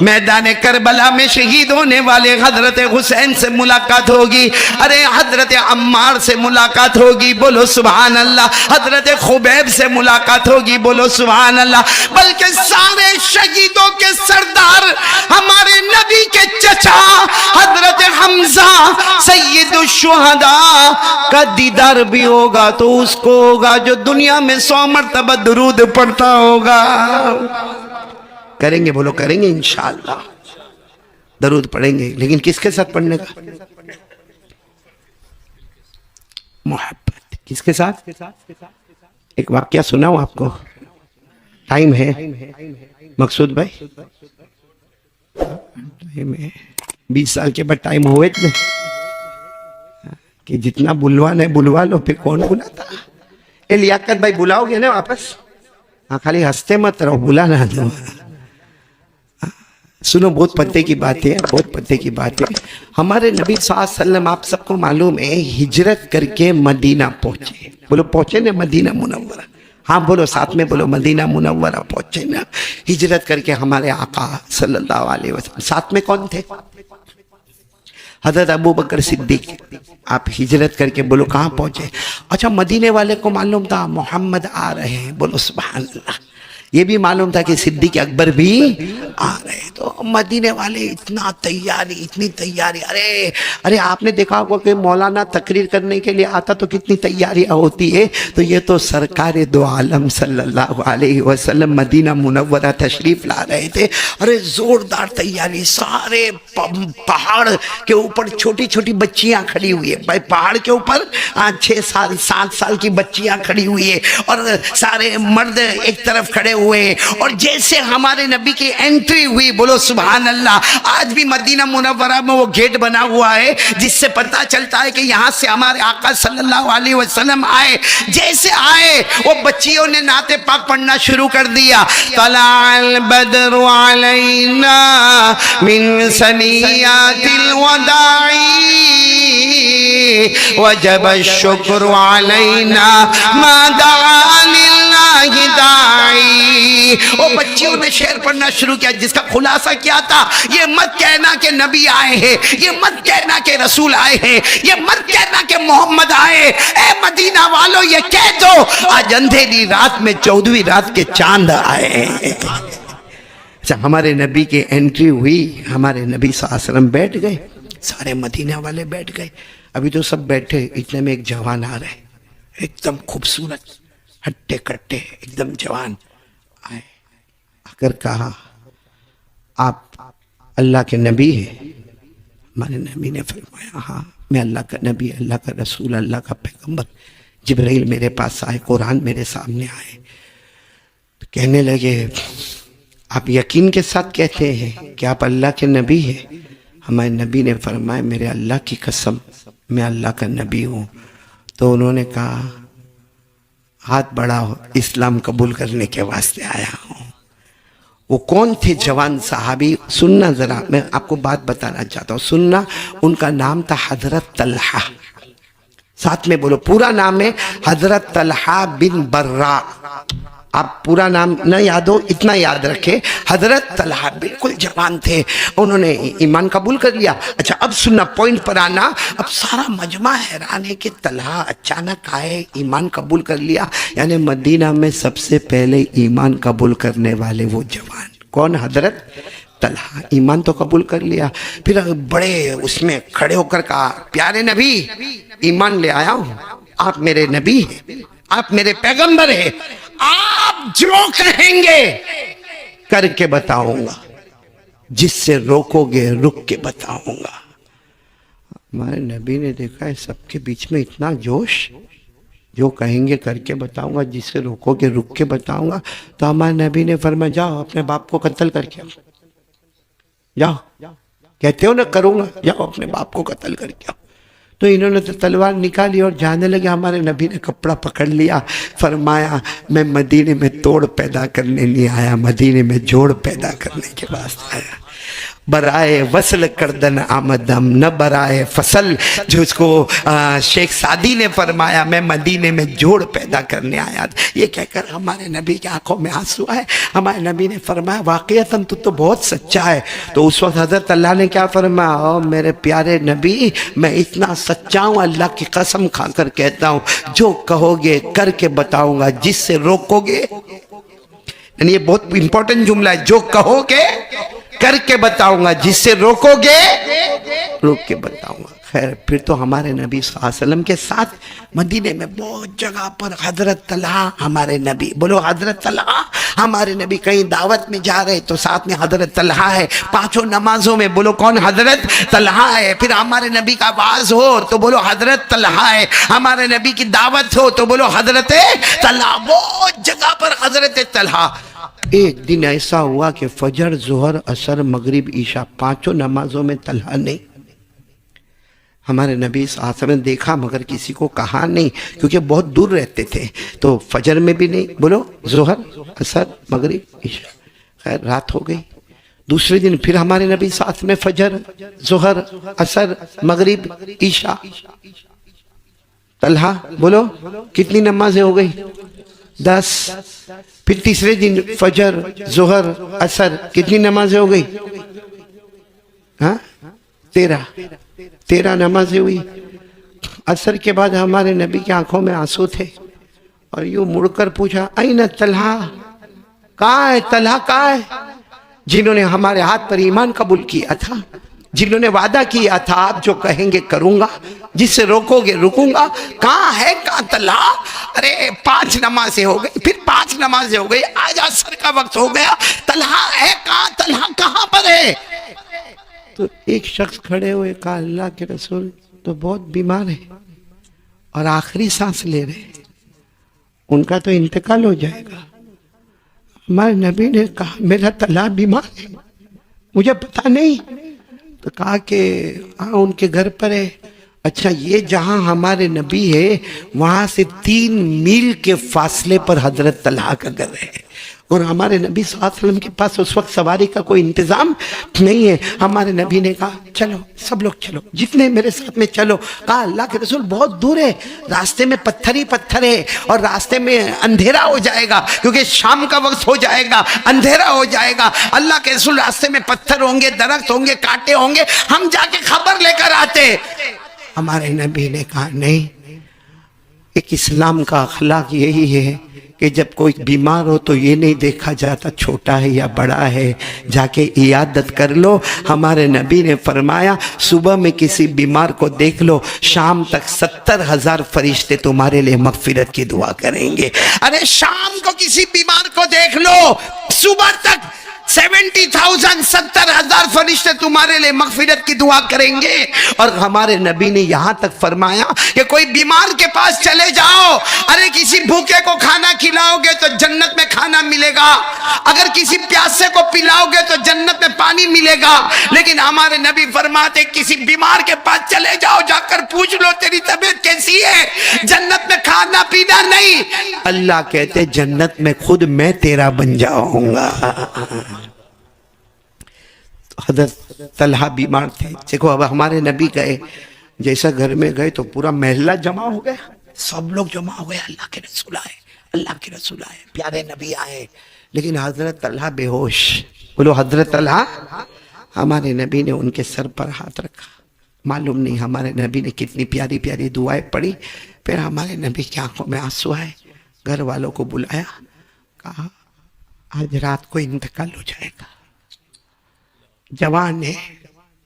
میدان کربلا میں شہید ہونے والے حضرت حسین سے ملاقات ہوگی، ارے حضرت عمار سے ملاقات ہوگی، بولو سبحان اللہ، حضرت خبیب سے ملاقات ہوگی، بولو سبحان اللہ، بلکہ سارے شہیدوں کے سردار ہمارے نبی کے چچا حضرت حمزہ سید الشہداء کا دیدار بھی ہوگا، تو اس کو ہوگا جو دنیا میں 100 مرتبہ درود پڑھتا ہوگا۔ کریں گے؟ بولو کریں گے انشاءاللہ، درود پڑھیں گے، لیکن کس کے ساتھ پڑھنے کا؟ محبت۔ کس کے ساتھ؟ ایک واقعہ سناؤں آپ کو؟ ٹائم ہے مقصود بھائی؟ 20 سال کے بعد ٹائم ہوئے تھے کہ جتنا بلوانا ہے بلوا لو، پھر کون بلاتا؟ اے لیاقت بھائی بلاؤ گے نا واپس؟ ہاں خالی ہنستے مت رہو، بلانا دو۔ سنو، بہت پتے کی بات ہے، بہت پتے کی بات ہے۔ ہمارے نبی صلی اللہ علیہ وسلم، آپ سب کو معلوم ہے، ہجرت کر کے مدینہ پہنچے۔ بولو پہنچے نا مدینہ منورہ؟ ہاں بولو ساتھ میں، بولو مدینہ منورہ پہنچے نا، ہجرت کر کے ہمارے آقا صلی اللہ علیہ وسلم۔ ساتھ میں کون تھے؟ حضرت ابو بکر صدیق۔ آپ ہجرت کر کے بولو کہاں پہنچے؟ اچھا، مدینے والے کو معلوم تھا محمد آ رہے ہیں، بولو سبحان اللہ۔ یہ بھی معلوم تھا کہ صدیق اکبر بھی آ رہے، تو مدینے والے اتنا تیاری، اتنی تیاری۔ ارے آپ نے دیکھا ہوگا کہ مولانا تقریر کرنے کے لیے آتا تو کتنی تیاریاں ہوتی ہے، تو یہ تو سرکار دو عالم صلی اللہ علیہ وسلم مدینہ منورہ تشریف لا رہے تھے۔ ارے زوردار تیاری، سارے پہاڑ کے اوپر چھوٹی چھوٹی بچیاں کھڑی ہوئی ہے، بھائی پہاڑ کے اوپر 6 سال 7 سال کی بچیاں کھڑی ہوئی ہے، اور سارے مرد ایک طرف کھڑے ہوئے، اور جیسے ہمارے نبی کی انٹری ہوئی، بولو سبحان اللہ۔ آج بھی مدینہ منورہ میں وہ گیٹ بنا ہوا ہے جس سے پتہ چلتا ہے کہ یہاں سے ہمارے آقا صلی اللہ علیہ وسلم آئے۔ جیسے آئے وہ بچیوں نے نعت پاک پڑھنا شروع کر دیا، طلع البدر علینا من ثنیات الوداع وجب الشکر علینا ما دعا للہ داعی۔ وہ بچیوں نے شعر پڑھنا شروع کیا جس کا خلاصہ کیا تھا، یہ مت کہنا کہ نبی آئے ہیں، یہ مت کہنا کہ رسول آئے ہیں، یہ مت کہنا کہ محمد آئے، اے مدینہ والو یہ کہہ دو آج اندھیری رات میں 14ویں رات کے چاند آئے ہیں۔ اچھا، ہمارے نبی کی انٹری ہوئی، ہمارے نبی صلی اللہ علیہ وسلم بیٹھ گئے، سارے مدینہ والے بیٹھ گئے۔ ابھی تو سب بیٹھے، اتنے میں ایک جوان آ رہے، ایک دم خوبصورت، ہٹے کٹے ایک دم جوان آئے، آ کر کہا آپ اللہ کے نبی ہیں؟ ہمارے نبی نے فرمایا ہاں میں اللہ کا نبی، اللہ کا رسول، اللہ کا پیغمبر۔ جبرائیل میرے پاس آئے، قرآن میرے سامنے آئے، تو کہنے لگے آپ یقین کے ساتھ کہتے ہیں کہ آپ اللہ کے نبی ہیں؟ ہمارے نبی نے فرمایا میرے اللہ کی قسم میں اللہ کا نبی ہوں۔ تو انہوں نے کہا ہاتھ بڑھاؤ، اسلام قبول کرنے کے واسطے آیا ہوں۔ وہ کون تھے جوان صحابی؟ سننا ذرا، میں آپ کو بات بتانا چاہتا ہوں، سننا۔ ان کا نام تھا حضرت طلحہ، ساتھ میں بولو پورا نام ہے حضرت طلحہ بن برا۔ آپ پورا نام نہ یاد ہو اتنا یاد رکھے، حضرت طلحہ بالکل جوان تھے، انہوں نے ایمان قبول کر لیا۔ اچھا اب سننا، پوائنٹ پر آنا۔ اب سارا مجمع حیران ہے کہ طلحہ اچانک آئے، ایمان قبول کر لیا، یعنی مدینہ میں سب سے پہلے ایمان قبول کرنے والے وہ جوان کون؟ حضرت طلحہ۔ ایمان تو قبول کر لیا، پھر بڑے اس میں کھڑے ہو کر کہا پیارے نبی ایمان لے آیا ہوں، آپ میرے نبی ہیں، آپ میرے پیغمبر ہیں، آپ جو کہیں گے کر کے بتاؤں گا، جس سے روکو گے رک کے بتاؤں گا۔ ہمارے نبی نے دیکھا ہے سب کے بیچ میں اتنا جوش، جو کہیں گے کر کے بتاؤں گا، جس سے روکو گے رک کے بتاؤں گا۔ تو ہمارے نبی نے فرمایا جاؤ اپنے باپ کو قتل کر کے آؤ، جاؤ، کہتے ہو نا کروں گا، جاؤ اپنے باپ کو قتل کر کے آؤ۔ تو انہوں نے تو تلوار نکالی اور جانے لگے. ہمارے نبی نے کپڑا پکڑ لیا, فرمایا میں مدینے میں توڑ پیدا کرنے نہیں آیا, مدینے میں جوڑ پیدا کرنے کے واسطے آیا. برائے وصل کردن آمدم نہ برائے فصل, جو اس کو شیخ سعدی نے فرمایا میں مدینے میں جوڑ پیدا کرنے آیا. یہ کہہ کر ہمارے نبی کی آنکھوں میں آنسو آئے. ہمارے نبی نے فرمایا واقعتاً تو بہت سچا ہے. تو اس وقت حضرت اللہ نے کیا فرمایا, او میرے پیارے نبی میں اتنا سچا ہوں, اللہ کی قسم کھا کر کہتا ہوں, جو کہو گے کر کے بتاؤں گا, جس سے روکو گے, یعنی یہ بہت امپورٹنٹ جملہ ہے, جو کہو گے کر کے بتاؤں گا, جس سے روکو گے روک کے بتاؤں گا. خیر پھر تو ہمارے نبی صلی اللہ علیہ وسلم کے ساتھ مدینے میں بہت جگہ پر حضرت طلحہ ہمارے نبی, بولو حضرت طلحہ, ہمارے نبی کہیں دعوت میں جا رہے تو ساتھ میں حضرت طلحہ ہے. پانچوں نمازوں میں بولو کون, حضرت طلحہ ہے. پھر ہمارے نبی کا آواز ہو تو بولو حضرت طلحہ ہے. ہمارے نبی کی دعوت ہو تو بولو حضرت طلحہ. بہت جگہ پر حضرت طلحہ. ایک دن ایسا ہوا کہ فجر, ظہر, عصر, مغرب, عشاء پانچوں نمازوں میں طلحہ نہیں. ہمارے نبی صلی اللہ علیہ وسلم نے دیکھا مگر کسی کو کہا نہیں, کیونکہ بہت دور رہتے تھے. تو فجر میں بھی نہیں, بولو ظہر, عصر, مغرب, عشاء. خیر رات ہو گئی. دوسرے دن پھر ہمارے نبی ساتھ میں فجر, ظہر, عصر, مغرب, عشاء. طلحہ بولو کتنی نمازیں ہو گئی, 10. پھر تیسرے دن فجر, ظہر, عصر, کتنی نمازیں ہو گئی, 13 نمازیں ہوئی. عصر کے بعد ہمارے نبی کی آنکھوں میں آنسو تھے اور یوں مڑ کر پوچھا این طلحہ, کہاں ہے طلحہ, کہاں ہے, جنہوں نے ہمارے ہاتھ پر ایمان قبول کیا تھا, جنہوں نے وعدہ کیا تھا آپ جو کہیں گے کروں گا, جس سے روکو گے رکوں گا, کہاں ہے, کہاں طلحہ. ارے 5 نمازیں ہو گئی, پھر 5 نمازیں ہو گئی, آج عصر کا وقت ہو گیا, طلحہ ہے کہاں, طلحہ کہاں پر ہے. تو ایک شخص کھڑے ہوئے کہا اللہ کے رسول تو بہت بیمار ہے اور آخری سانس لے رہے, ان کا تو انتقال ہو جائے گا. ہمارے نبی نے کہا میرا طلحہ بیمار ہے, مجھے پتا نہیں. تو کہا کہ ہاں ان کے گھر پر ہے. اچھا یہ جہاں ہمارے نبی ہے وہاں سے 3 میل کے فاصلے پر حضرت طلحہ کا گھر ہے, اور ہمارے نبی صلی اللہ علیہ وسلم کے پاس اس وقت سواری کا کوئی انتظام نہیں ہے. ہمارے نبی نے کہا چلو سب لوگ چلو, جتنے میرے ساتھ میں چلو. کہا اللہ کے رسول بہت دور ہے, راستے میں پتھر ہی پتھر ہے اور راستے میں اندھیرا ہو جائے گا, کیونکہ شام کا وقت ہو جائے گا, اندھیرا ہو جائے گا. اللہ کے رسول راستے میں پتھر ہوں گے, درخت ہوں گے, کانٹے ہوں گے, ہم جا کے خبر لے کر آتے. ہمارے نبی نے کہا نہیں, ایک اسلام کا اخلاق یہی ہے کہ جب کوئی بیمار ہو تو یہ نہیں دیکھا جاتا چھوٹا ہے یا بڑا ہے, جا کے عیادت کر لو. ہمارے نبی نے فرمایا صبح میں کسی بیمار کو دیکھ لو, شام تک 70,000 فرشتے تمہارے لئے مغفرت کی دعا کریں گے. ارے شام کو کسی بیمار کو دیکھ لو, صبح تک 70,000 70,000 فرشتے تمہارے لئے مغفرت کی دعا کریں گے. اور ہمارے نبی نے یہاں تک فرمایا کہ کوئی بیمار کے پاس چلے جاؤ, ارے کسی بھوکے کو کھانا کھلاؤ گے تو جنت میں کھانا ملے گا, اگر کسی پیاسے کو پلاؤ گے تو جنت میں پانی ملے گا. لیکن ہمارے نبی فرماتے کسی بیمار کے پاس چلے جاؤ, جا کر پوچھ لو تیری طبیعت کیسی ہے, جنت میں کھانا پینا نہیں. اللہ کہتے جنت میں خود میں تیرا بن جاؤں گا. حضرت طلحہ بیمار تھے. دیکھو اب ہمارے نبی گئے, جیسا گھر میں گئے تو پورا محلہ جمع ہو گیا, سب لوگ جمع ہو گئے, اللہ کے رسول آئے, اللہ کے رسول آئے, پیارے نبی آئے. لیکن حضرت طلحہ بے ہوش. بولو حضرت طلحہ. ہمارے نبی نے ان کے سر پر ہاتھ رکھا, معلوم نہیں ہمارے نبی نے کتنی پیاری پیاری دعائیں پڑھی. پھر ہمارے نبی کی آنکھوں میں آنسو آئے, گھر والوں کو بلایا, کہا آج رات کو انتقال ہو جائے گا, جوان ہے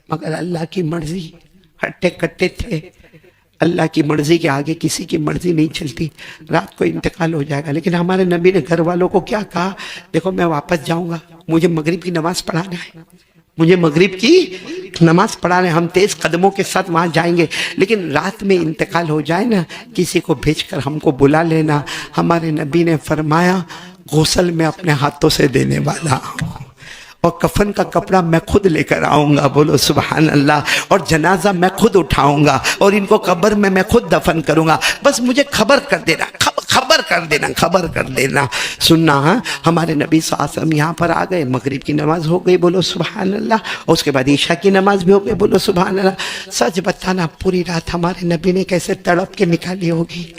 مگر اللہ کی مرضی, ہٹے کٹے تھے, اللہ کی مرضی کے آگے کسی کی مرضی نہیں چلتی, رات کو انتقال ہو جائے گا. لیکن ہمارے نبی نے گھر والوں کو کیا کہا, دیکھو میں واپس جاؤں گا, مجھے مغرب کی نماز پڑھانا ہے, مجھے مغرب کی نماز پڑھانا ہے, ہم تیز قدموں کے ساتھ وہاں جائیں گے, لیکن رات میں انتقال ہو جائے نا کسی کو بھیج کر ہم کو بلا لینا. ہمارے نبی نے فرمایا غسل میں اپنے ہاتھوں سے دینے والا ہوں, اور کفن کا کپڑا میں خود لے کر آؤں گا، بولو سبحان اللہ، اور جنازہ میں خود اٹھاؤں گا اور ان کو قبر میں خود دفن کروں گا، بس مجھے خبر کر دینا، خبر کر دینا۔ سننا، ہاں، ہمارے نبی صلی اللہ علیہ وسلم یہاں پر آ گئے، مغرب کی نماز ہو گئی، بولو سبحان اللہ، اور اس کے بعد عشاء کی نماز بھی ہو گئی، بولو سبحان اللہ۔ سچ بتانا پوری رات ہمارے نبی نے کیسے تڑپ کے نکالی ہوگی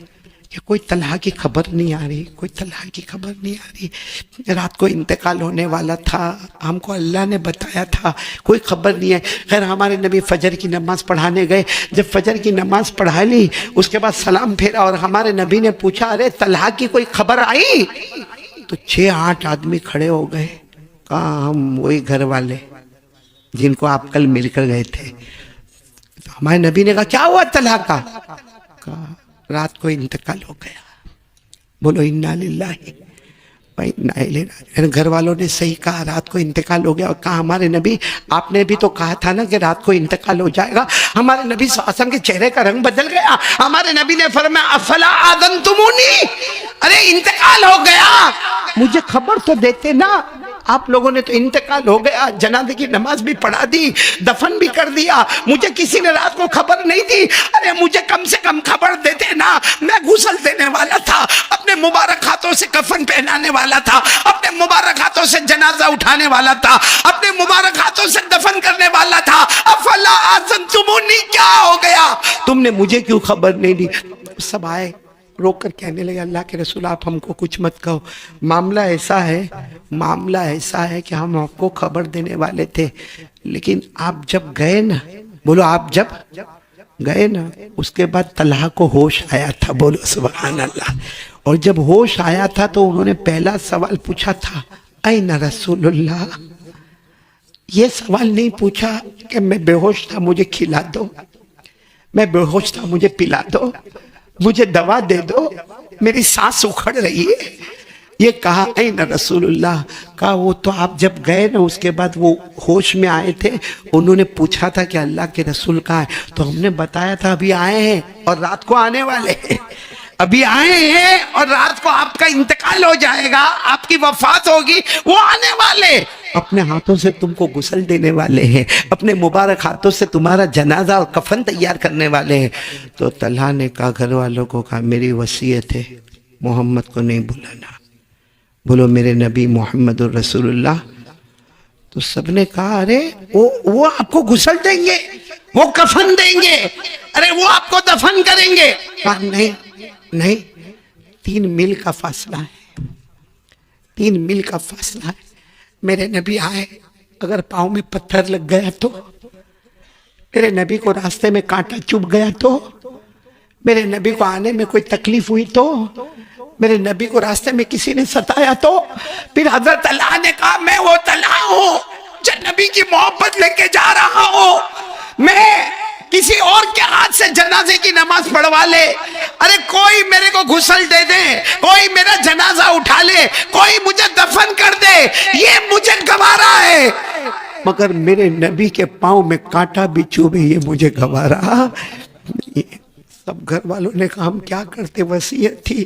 کہ کوئی طلحہ کی خبر نہیں آ رہی، کوئی طلحہ کی خبر نہیں آ رہی۔ رات کو انتقال ہونے والا تھا، ہم کو اللہ نے بتایا تھا، کوئی خبر نہیں ہے۔ خیر ہمارے نبی فجر کی نماز پڑھانے گئے، جب فجر کی نماز پڑھا لی اس کے بعد سلام پھیرا اور ہمارے نبی نے پوچھا ارے طلحہ کی کوئی خبر آئی؟ تو 6-8 آدمی کھڑے ہو گئے، کہا ہم وہی گھر والے جن کو آپ کل مل کر گئے تھے۔ تو ہمارے نبی نے کہا کیا ہوا طلحہ کا؟ کہا رات کو انتقال ہو گیا۔ بولو انا للہ و انا الیہ راجعون۔ گھر والوں نے صحیح کہا، رات کو انتقال ہو گیا، اور کہا ہمارے نبی آپ نے بھی تو کہا تھا نا کہ رات کو انتقال ہو جائے گا۔ ہمارے نبی صلی اللہ علیہ وسلم کے چہرے کا رنگ بدل گیا، ہمارے نبی نے فرمایا افلا آذنتمونی، ارے انتقال ہو گیا مجھے خبر تو دیتے نا، آپ لوگوں نے تو انتقال ہو گیا، جنازے کی نماز بھی پڑھا دی، دفن بھی کر دیا، مجھے کسی نے رات کو خبر نہیں دی، ارے مجھے کم سے کم خبر دیتے نا، میں غسل دینے والا تھا، اپنے مبارک ہاتھوں سے کفن پہنانے والا تھا، اپنے مبارک ہاتھوں سے جنازہ اٹھانے والا تھا، اپنے مبارک ہاتھوں سے دفن کرنے والا تھا، افلا آذنتمونی، کیا ہو گیا تم نے مجھے کیوں خبر نہیں دی؟ سب آئے رو کر کہنے لگے اللہ کے رسول آپ ہم کو کچھ مت کہو، معاملہ ایسا ہے کہ ہم آپ کو خبر دینے والے تھے، لیکن آپ جب گئے نا، بولو آپ جب گئے نا، اس کے بعد طلحہ کو ہوش آیا تھا، بولو سبحان اللہ، اور جب ہوش آیا تھا تو انہوں نے پہلا سوال پوچھا تھا این رسول اللہ، یہ سوال نہیں پوچھا کہ میں بے ہوش تھا مجھے کھلا دو، میں بے ہوش تھا مجھے پلا دو، مجھے دوا دے دو، میری سانس اکھڑ رہی ہے، یہ کہا این رسول اللہ، کہا وہ تو آپ جب گئے نا اس کے بعد وہ ہوش میں آئے تھے، انہوں نے پوچھا تھا کہ اللہ کے رسول کہاں ہے، تو ہم نے بتایا تھا ابھی آئے ہیں اور رات کو آنے والے ہیں، ابھی آئے ہیں اور رات کو آپ کا انتقال ہو جائے گا، آپ کی وفات ہوگی، وہ آنے والے اپنے ہاتھوں سے تم کو غسل دینے والے ہیں، اپنے مبارک ہاتھوں سے تمہارا جنازہ اور کفن تیار کرنے والے ہیں۔ تو طلحہ نے کہا گھر والوں کو کہا میری وصیت ہے محمد کو نہیں بلانا، بولو میرے نبی محمد الرسول اللہ۔ تو سب نے کہا ارے وہ آپ کو غسل دیں گے، وہ کفن دیں گے، ارے وہ آپ کو دفن کریں گے، کہا نہیں 3 میل کا فاصلہ ہے، 3 میل کا فاصلہ ہے، میرے نبی آئے اگر پاؤں میں پتھر لگ گیا تو، میرے نبی کو راستے میں کانٹا چبھ گیا تو، میرے نبی کو آنے میں کوئی تکلیف ہوئی تو، میرے نبی کو راستے میں کسی نے ستایا تو، پھر حضرت طلحہ نے کہا میں وہ طلحہ ہوں جو نبی کی محبت لے کے جا رہا ہوں، میں کسی اور کے ہاتھ سے جنازے کی نماز پڑھوا لے، ارے کوئی میرے کو غسل دے دے، کوئی میرا جنازہ اٹھا لے، کوئی مجھے دفن کر دے، یہ مجھے گوارا ہے، مگر میرے نبی کے پاؤں میں کانٹا بھی چوبے یہ مجھے گوارا۔ سب گھر والوں نے کہا ہم کیا کرتے، وصیت تھی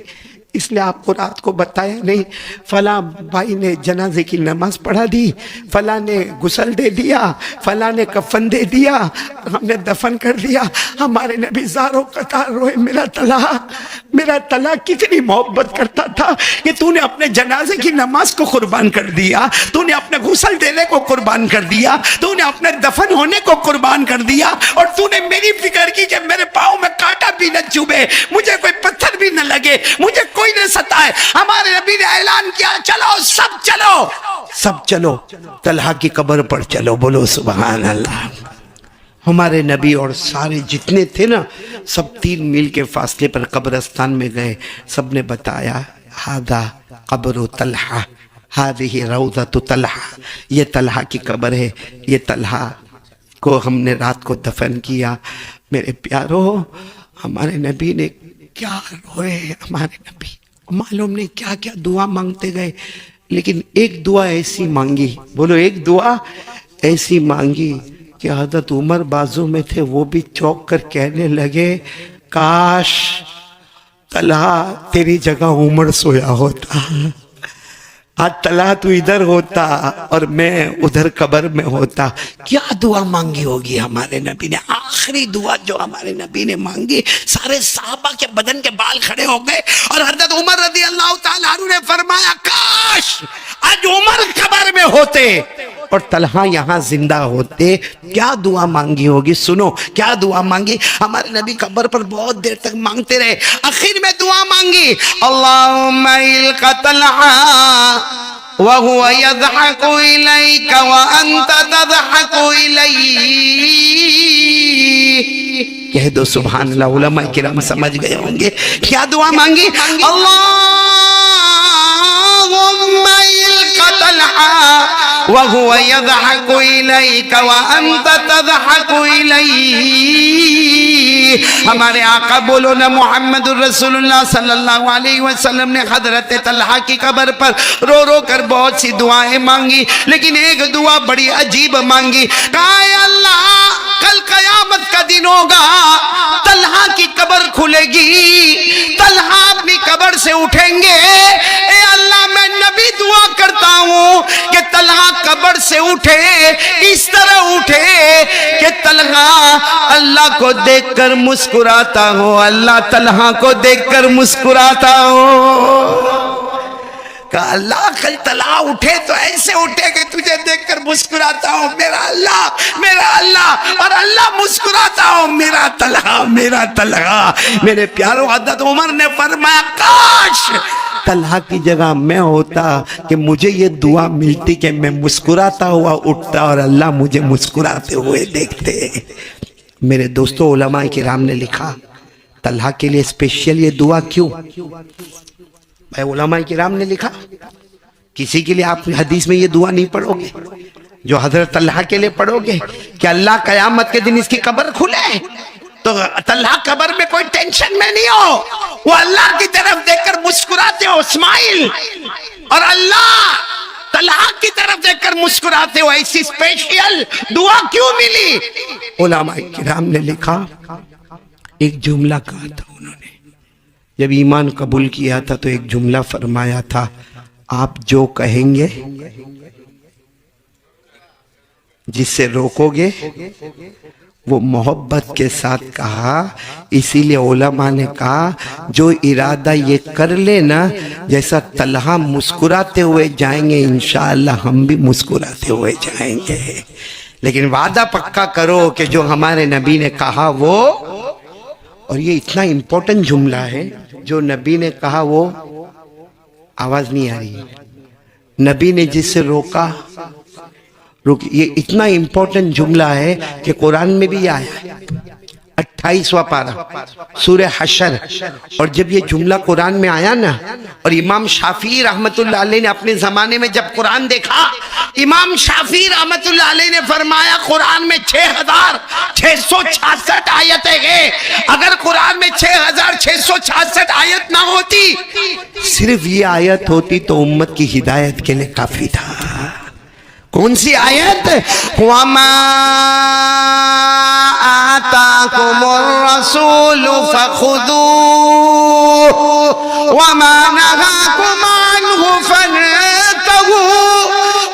اس لیے آپ کو رات کو بتایا نہیں، فلاں بھائی نے جنازے کی نماز پڑھا دی، فلاں نے غسل دے دیا، فلاں نے کفن دے دیا، ہم نے دفن کر دیا۔ ہمارے نبی زاروں قطار روئے، میرا طلحہ کتنی محبت کرتا تھا کہ تو نے اپنے جنازے کی نماز کو قربان کر دیا، تو نے اپنے غسل دینے کو قربان کر دیا، تو نے اپنے دفن ہونے کو قربان کر دیا، اور تو نے میری فکر کی کہ میرے پاؤں میں کانٹا بھی نہ چوبے، مجھے کوئی پتھر بھی نہ لگے، مجھے کوئی نہ ستائے۔ ہمارے نبی نے اعلان کیا چلو سب چلو طلحہ کی قبر پر چلو، بولو سبحان اللہ۔ ہمارے نبی اور سارے جتنے تھے نا سب 3 میل کے فاصلے پر قبرستان میں گئے، سب نے بتایا ہذا قبر طلحہ، ہذہ روضۃ طلحہ، یہ طلحہ کی قبر ہے، یہ طلحہ کو ہم نے رات کو دفن کیا۔ میرے پیارو، ہمارے نبی نے کیا روئے، ہمارے نبی معلوم نہیں کیا کیا دعا مانگتے گئے، لیکن ایک دعا ایسی مانگی، بولو ایک دعا ایسی مانگی کہ حضرت عمر بازو میں تھے، وہ بھی چوک کر کہنے لگے کاش طلحہ تیری جگہ عمر سویا ہوتا، آج طلحہ تو ادھر ہوتا اور میں ادھر قبر میں ہوتا، کیا دعا مانگی ہوگی ہمارے نبی نے؟ آخری دعا جو ہمارے نبی نے مانگی، سارے صحابہ کے بدن کے بال کھڑے ہو گئے، اور حضرت عمر رضی اللہ تعالیٰ عنہ نے فرمایا کاش آج عمر قبر میں ہوتے اور طلحہ یہاں زندہ ہوتے، کیا دعا مانگی ہوگی؟ سنو کیا دعا مانگی ہمارے نبی قبر پر، بہت دیر تک مانگتے رہے، آخر میں دعا مانگی اللہم الق طلحہ وَهُوَ يَضْحَكُ إِلَيْكَ وَأَنْتَ تَضْحَكُ إِلَيْهِ۔ کہہ دو سبحان اللہ، علماء کرام سمجھ گئے ہوں گے کیا دعا مانگی۔ اللہم الق طلحہ وَهُوَ يَضْحَكُ إِلَيْكَ وَأَنْتَ تَضْحَكُ إِلَيْهِ۔ ہمارے آقا بولو نا محمد الرسول اللہ صلی اللہ علیہ وسلم نے حضرت طلحہ کی قبر پر رو رو کر بہت سی دعائیں مانگی، لیکن ایک دعا بڑی عجیب مانگی، کہا اے اللہ کل قیامت کا دن ہوگا، طلحہ کی قبر کھلے گی، طلحہ اپنی قبر سے اٹھیں گے، اے اللہ میں نبی دعا کرتا ہوں کہ طلحہ قبر سے اٹھے، اس طرح اٹھے کہ طلحہ اللہ کو دیکھ کر مسکراتا ہو، اللہ طلحہ کو دیکھ کر مسکراتا ہو۔ کہ اللہ کل طلحہ اٹھے تو ایسے اٹھے کہ تجھے دیکھ کر مسکراتا ہو میرا اللہ، میرا اللہ، اور اللہ مسکراتا ہو میرا طلحہ، میرا طلحہ۔ میرے پیارو حضرت عمر نے فرمایا کاش طلحہ کی جگہ میں ہوتا کہ مجھے یہ دعا ملتی کہ میں مسکراتا ہوا اٹھتا اور اللہ مجھے مسکراتے ہوئے دیکھتے۔ میرے دوستو علماء کرام نے لکھا طلحہ کے لیے اسپیشل یہ دعا کیوں؟ بھائی علماء کرام نے لکھا کسی کے لیے آپ حدیث میں یہ دعا نہیں پڑھو گے جو حضرت طلحہ کے لیے پڑھو گے کہ اللہ قیامت کے دن اس کی قبر کھلے تو طلحہ قبر میں کوئی ٹینشن میں نہیں ہو، وہ اللہ کی طرف دیکھ کر مسکراتے ہو اسمائل، اور اللہ طلحہ کی طرف دیکھ کر مسکراتے ہو، ایسی اسپیشل دعا کیوں ملی؟ علماء کرام نے لکھا ایک جملہ کہا تھا انہوں نے، جب ایمان قبول کیا تھا تو ایک جملہ فرمایا تھا، آپ جو کہیں گے جس سے روکو گے وہ محبت کے ساتھ کہا، اسی لئے علماء نے کہا جو ارادہ یہ کر لے نا، جیسا طلحہ مسکراتے ہوئے جائیں گے انشاءاللہ ہم بھی مسکراتے ہوئے جائیں گے، لیکن وعدہ پکا کرو کہ جو ہمارے نبی نے کہا وہ، اور یہ اتنا امپورٹنٹ جملہ ہے جو نبی نے کہا وہ، آواز نہیں آ رہی، نبی نے جس سے روکا یہ اتنا امپورٹنٹ جملہ ہے کہ قرآن میں بھی آیا ہے 28واں پارہ سورہ حشر، اور جب یہ جملہ قرآن میں آیا نا، اور امام شافعی رحمت اللہ علیہ نے اپنے زمانے میں جب قرآن دیکھا، امام شافعی رحمت اللہ علیہ نے فرمایا قرآن میں 6666 آیتیں ہیں، اگر قرآن میں 6666 آیت نہ ہوتی، صرف یہ آیت ہوتی تو امت کی ہدایت کے لیے کافی تھا۔ کون سی آیت؟ وَمَا آتَاكُمُ الرَّسُولُ فَخُذُوهُ وَمَا نَهَاكُمْ عَنْهُ فَانْتَهُوا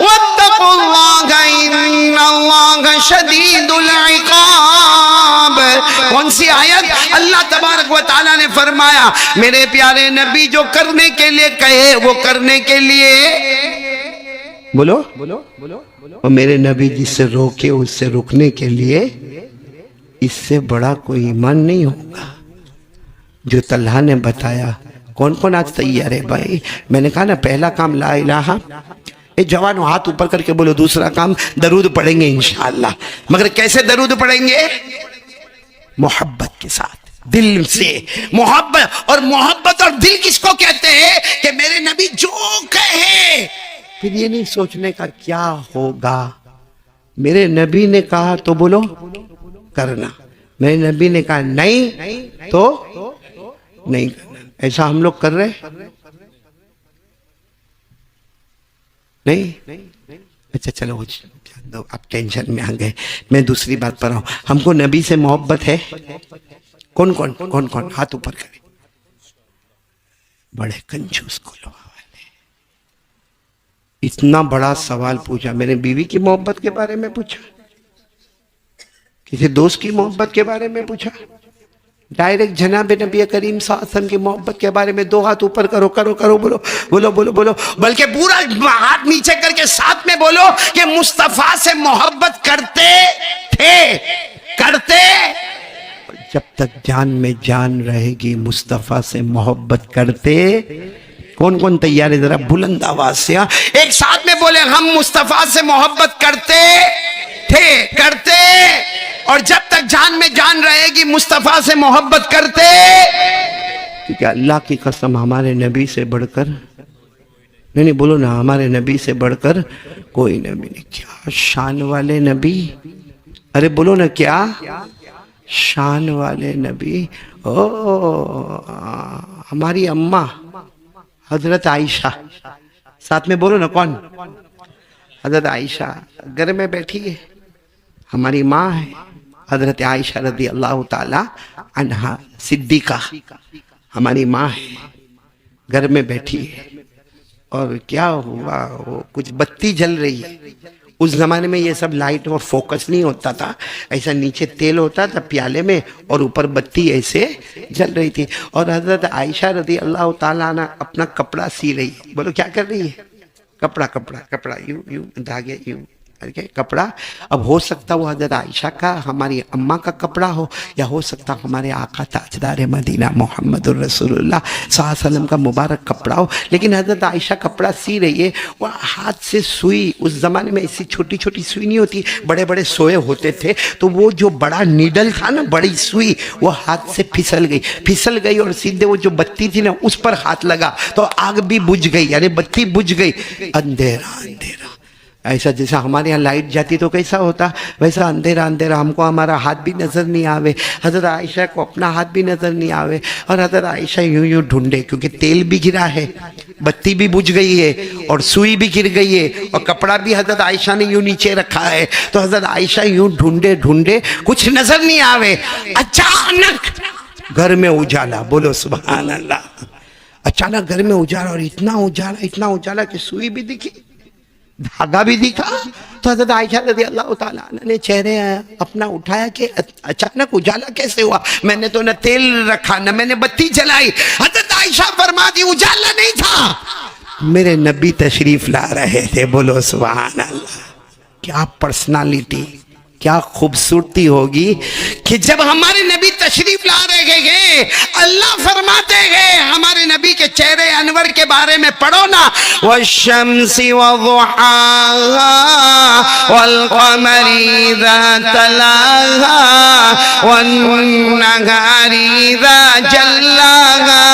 وَاتَّقُوا اللَّهَ إِنَّ اللَّهَ شَدِيدُ الْعِقَابِ۔ کون سی آیت؟ اللہ تبارک و تعالیٰ نے فرمایا میرے پیارے نبی جو کرنے کے لیے کہے وہ کرنے کے لیے بولو، اور میرے نبی جس سے روکے اس سے رکنے کے لیے، اس سے بڑا کوئی ایمان نہیں ہوگا۔ جو طلحہ نے بتایا، کون کون آج تیار ہے بھائی؟ میں نے کہا نا پہلا کام لا الہ، اے جوانو ہاتھ اوپر کر کے بولو، دوسرا کام درود پڑھیں گے انشاءاللہ، مگر کیسے درود پڑھیں گے؟ محبت کے ساتھ، دل سے محبت، اور محبت اور دل کس کو کہتے ہیں؟ کہ میرے نبی جو کہے، پھر یہ نہیں سوچنے کا کیا ہوگا، میرے نبی نے کہا تو بولو کرنا، میرے نبی نے کہا نہیں تو نہیں کرنا۔ ایسا ہم لوگ کر رہے نہیں؟ اچھا چلو آپ ٹینشن میں آ گئے، میں دوسری بات پر آؤں، ہم کو نبی سے محبت ہے؟ کون کون کون کون ہاتھ اوپر کرے؟ بڑے کنجوس کو لو، اتنا بڑا سوال پوچھا، میں نے بیوی کی محبت کے بارے میں پوچھا، کسی دوست کی محبت کے بارے میں پوچھا، ڈائریکٹ جناب نبی کریم صلی اللہ علیہ وسلم کی محبت کے بارے میں 2 ہاتھ اوپر کرو بولو بولو بولو بولو، بلکہ پورا ہاتھ نیچے کر کے ساتھ میں بولو کہ مصطفیٰ سے محبت کرتے تھے، کرتے، جب تک جان میں جان رہے گی مصطفیٰ سے محبت کرتے۔ کون کون تیار ہے ذرا بلند آواز سے ایک ساتھ میں بولے، ہم مصطفیٰ سے محبت کرتے تھے، کرتے، اور جب تک جان میں جان رہے گی مصطفیٰ سے محبت کرتے، کیونکہ اللہ کی قسم ہمارے نبی سے بڑھ کر، نہیں بولو نا، ہمارے نبی سے بڑھ کر کوئی نبی نہیں۔ کیا شان والے نبی، ارے بولو نا، کیا شان والے نبی۔ ہماری اماں حضرت عائشہ، ساتھ میں بولو نا، کون؟ حضرت عائشہ گھر میں بیٹھی ہے، ہماری ماں ہے حضرت عائشہ رضی اللہ تعالی عنہا صدیقہ، ہماری ماں ہے، گھر میں بیٹھی ہے، اور کیا ہوا، وہ کچھ بتی جل رہی ہے۔ اس زمانے میں یہ سب لائٹ اور فوکس نہیں ہوتا تھا، ایسا نیچے تیل ہوتا تھا پیالے میں اور اوپر بتی ایسے جل رہی تھی، اور حضرت عائشہ رضی اللہ تعالیٰ عنہ اپنا کپڑا سی رہی ہے۔ بولو کیا کر رہی ہے؟ کپڑا یوں دھاگے یوں کپڑا۔ اب ہو سکتا وہ حضرت عائشہ کا، ہماری اماں کا کپڑا ہو، یا ہو سکتا ہمارے آقا تاجدار مدینہ محمد الرسول اللہ صلی اللہ علیہ وسلم کا مبارک کپڑا ہو، لیکن حضرت عائشہ کپڑا سی رہی ہے، وہ ہاتھ سے سوئی، اس زمانے میں ایسی چھوٹی چھوٹی سوئی نہیں ہوتی، بڑے بڑے سوئے ہوتے تھے، تو وہ جو بڑا نیڈل تھا نا، بڑی سوئی، وہ ہاتھ سے پھسل گئی اور سیدھے وہ جو بتی تھی نا اس پر ہاتھ لگا تو آگ بھی بجھ گئی، یعنی بتی بجھ گئی۔ اندھیرا ایسا جیسا ہمارے یہاں لائٹ جاتی تو کیسا ہوتا، ویسا اندھیرا ہم کو ہمارا ہاتھ بھی نظر نہیں آوے، حضرت عائشہ کو اپنا ہاتھ بھی نظر نہیں آوے، اور حضرت عائشہ یوں ڈھونڈے، کیونکہ تیل بھی گرا ہے، بتی بھی بجھ گئی ہے، اور سوئی بھی گر گئی ہے، اور کپڑا بھی حضرت عائشہ نے یوں نیچے رکھا ہے، تو حضرت عائشہ یوں ڈھونڈے کچھ نظر نہیں آوے، اچانک گھر میں اجالا، بولو سبحان اللہ، اچانک گھر میں اجالا، اور اتنا اجالا کہ سوئی بھی دکھی، دھاگا بھی دکھا۔ تو حضرت عائشہ رضی اللہ تعالیٰ عنہ نے چہرے اپنا اٹھایا کہ اچانک اجالا کیسے ہوا، میں نے تو نہ تیل رکھا نہ میں نے بتی جلائی۔ حضرت عائشہ فرماتی اجالا نہیں تھا، میرے نبی تشریف لا رہے تھے، بولو سبحان اللہ۔ کیا پرسنالٹی، کیا خوبصورتی ہوگی کہ جب ہمارے نبی تشریف لا رہے گئے، اللہ فرماتے گئے، ہمارے نبی کے چہرے انور کے بارے میں پڑھو نا، والشمس وضحاها والقمر اذا تلاها والنهار اذا جلاها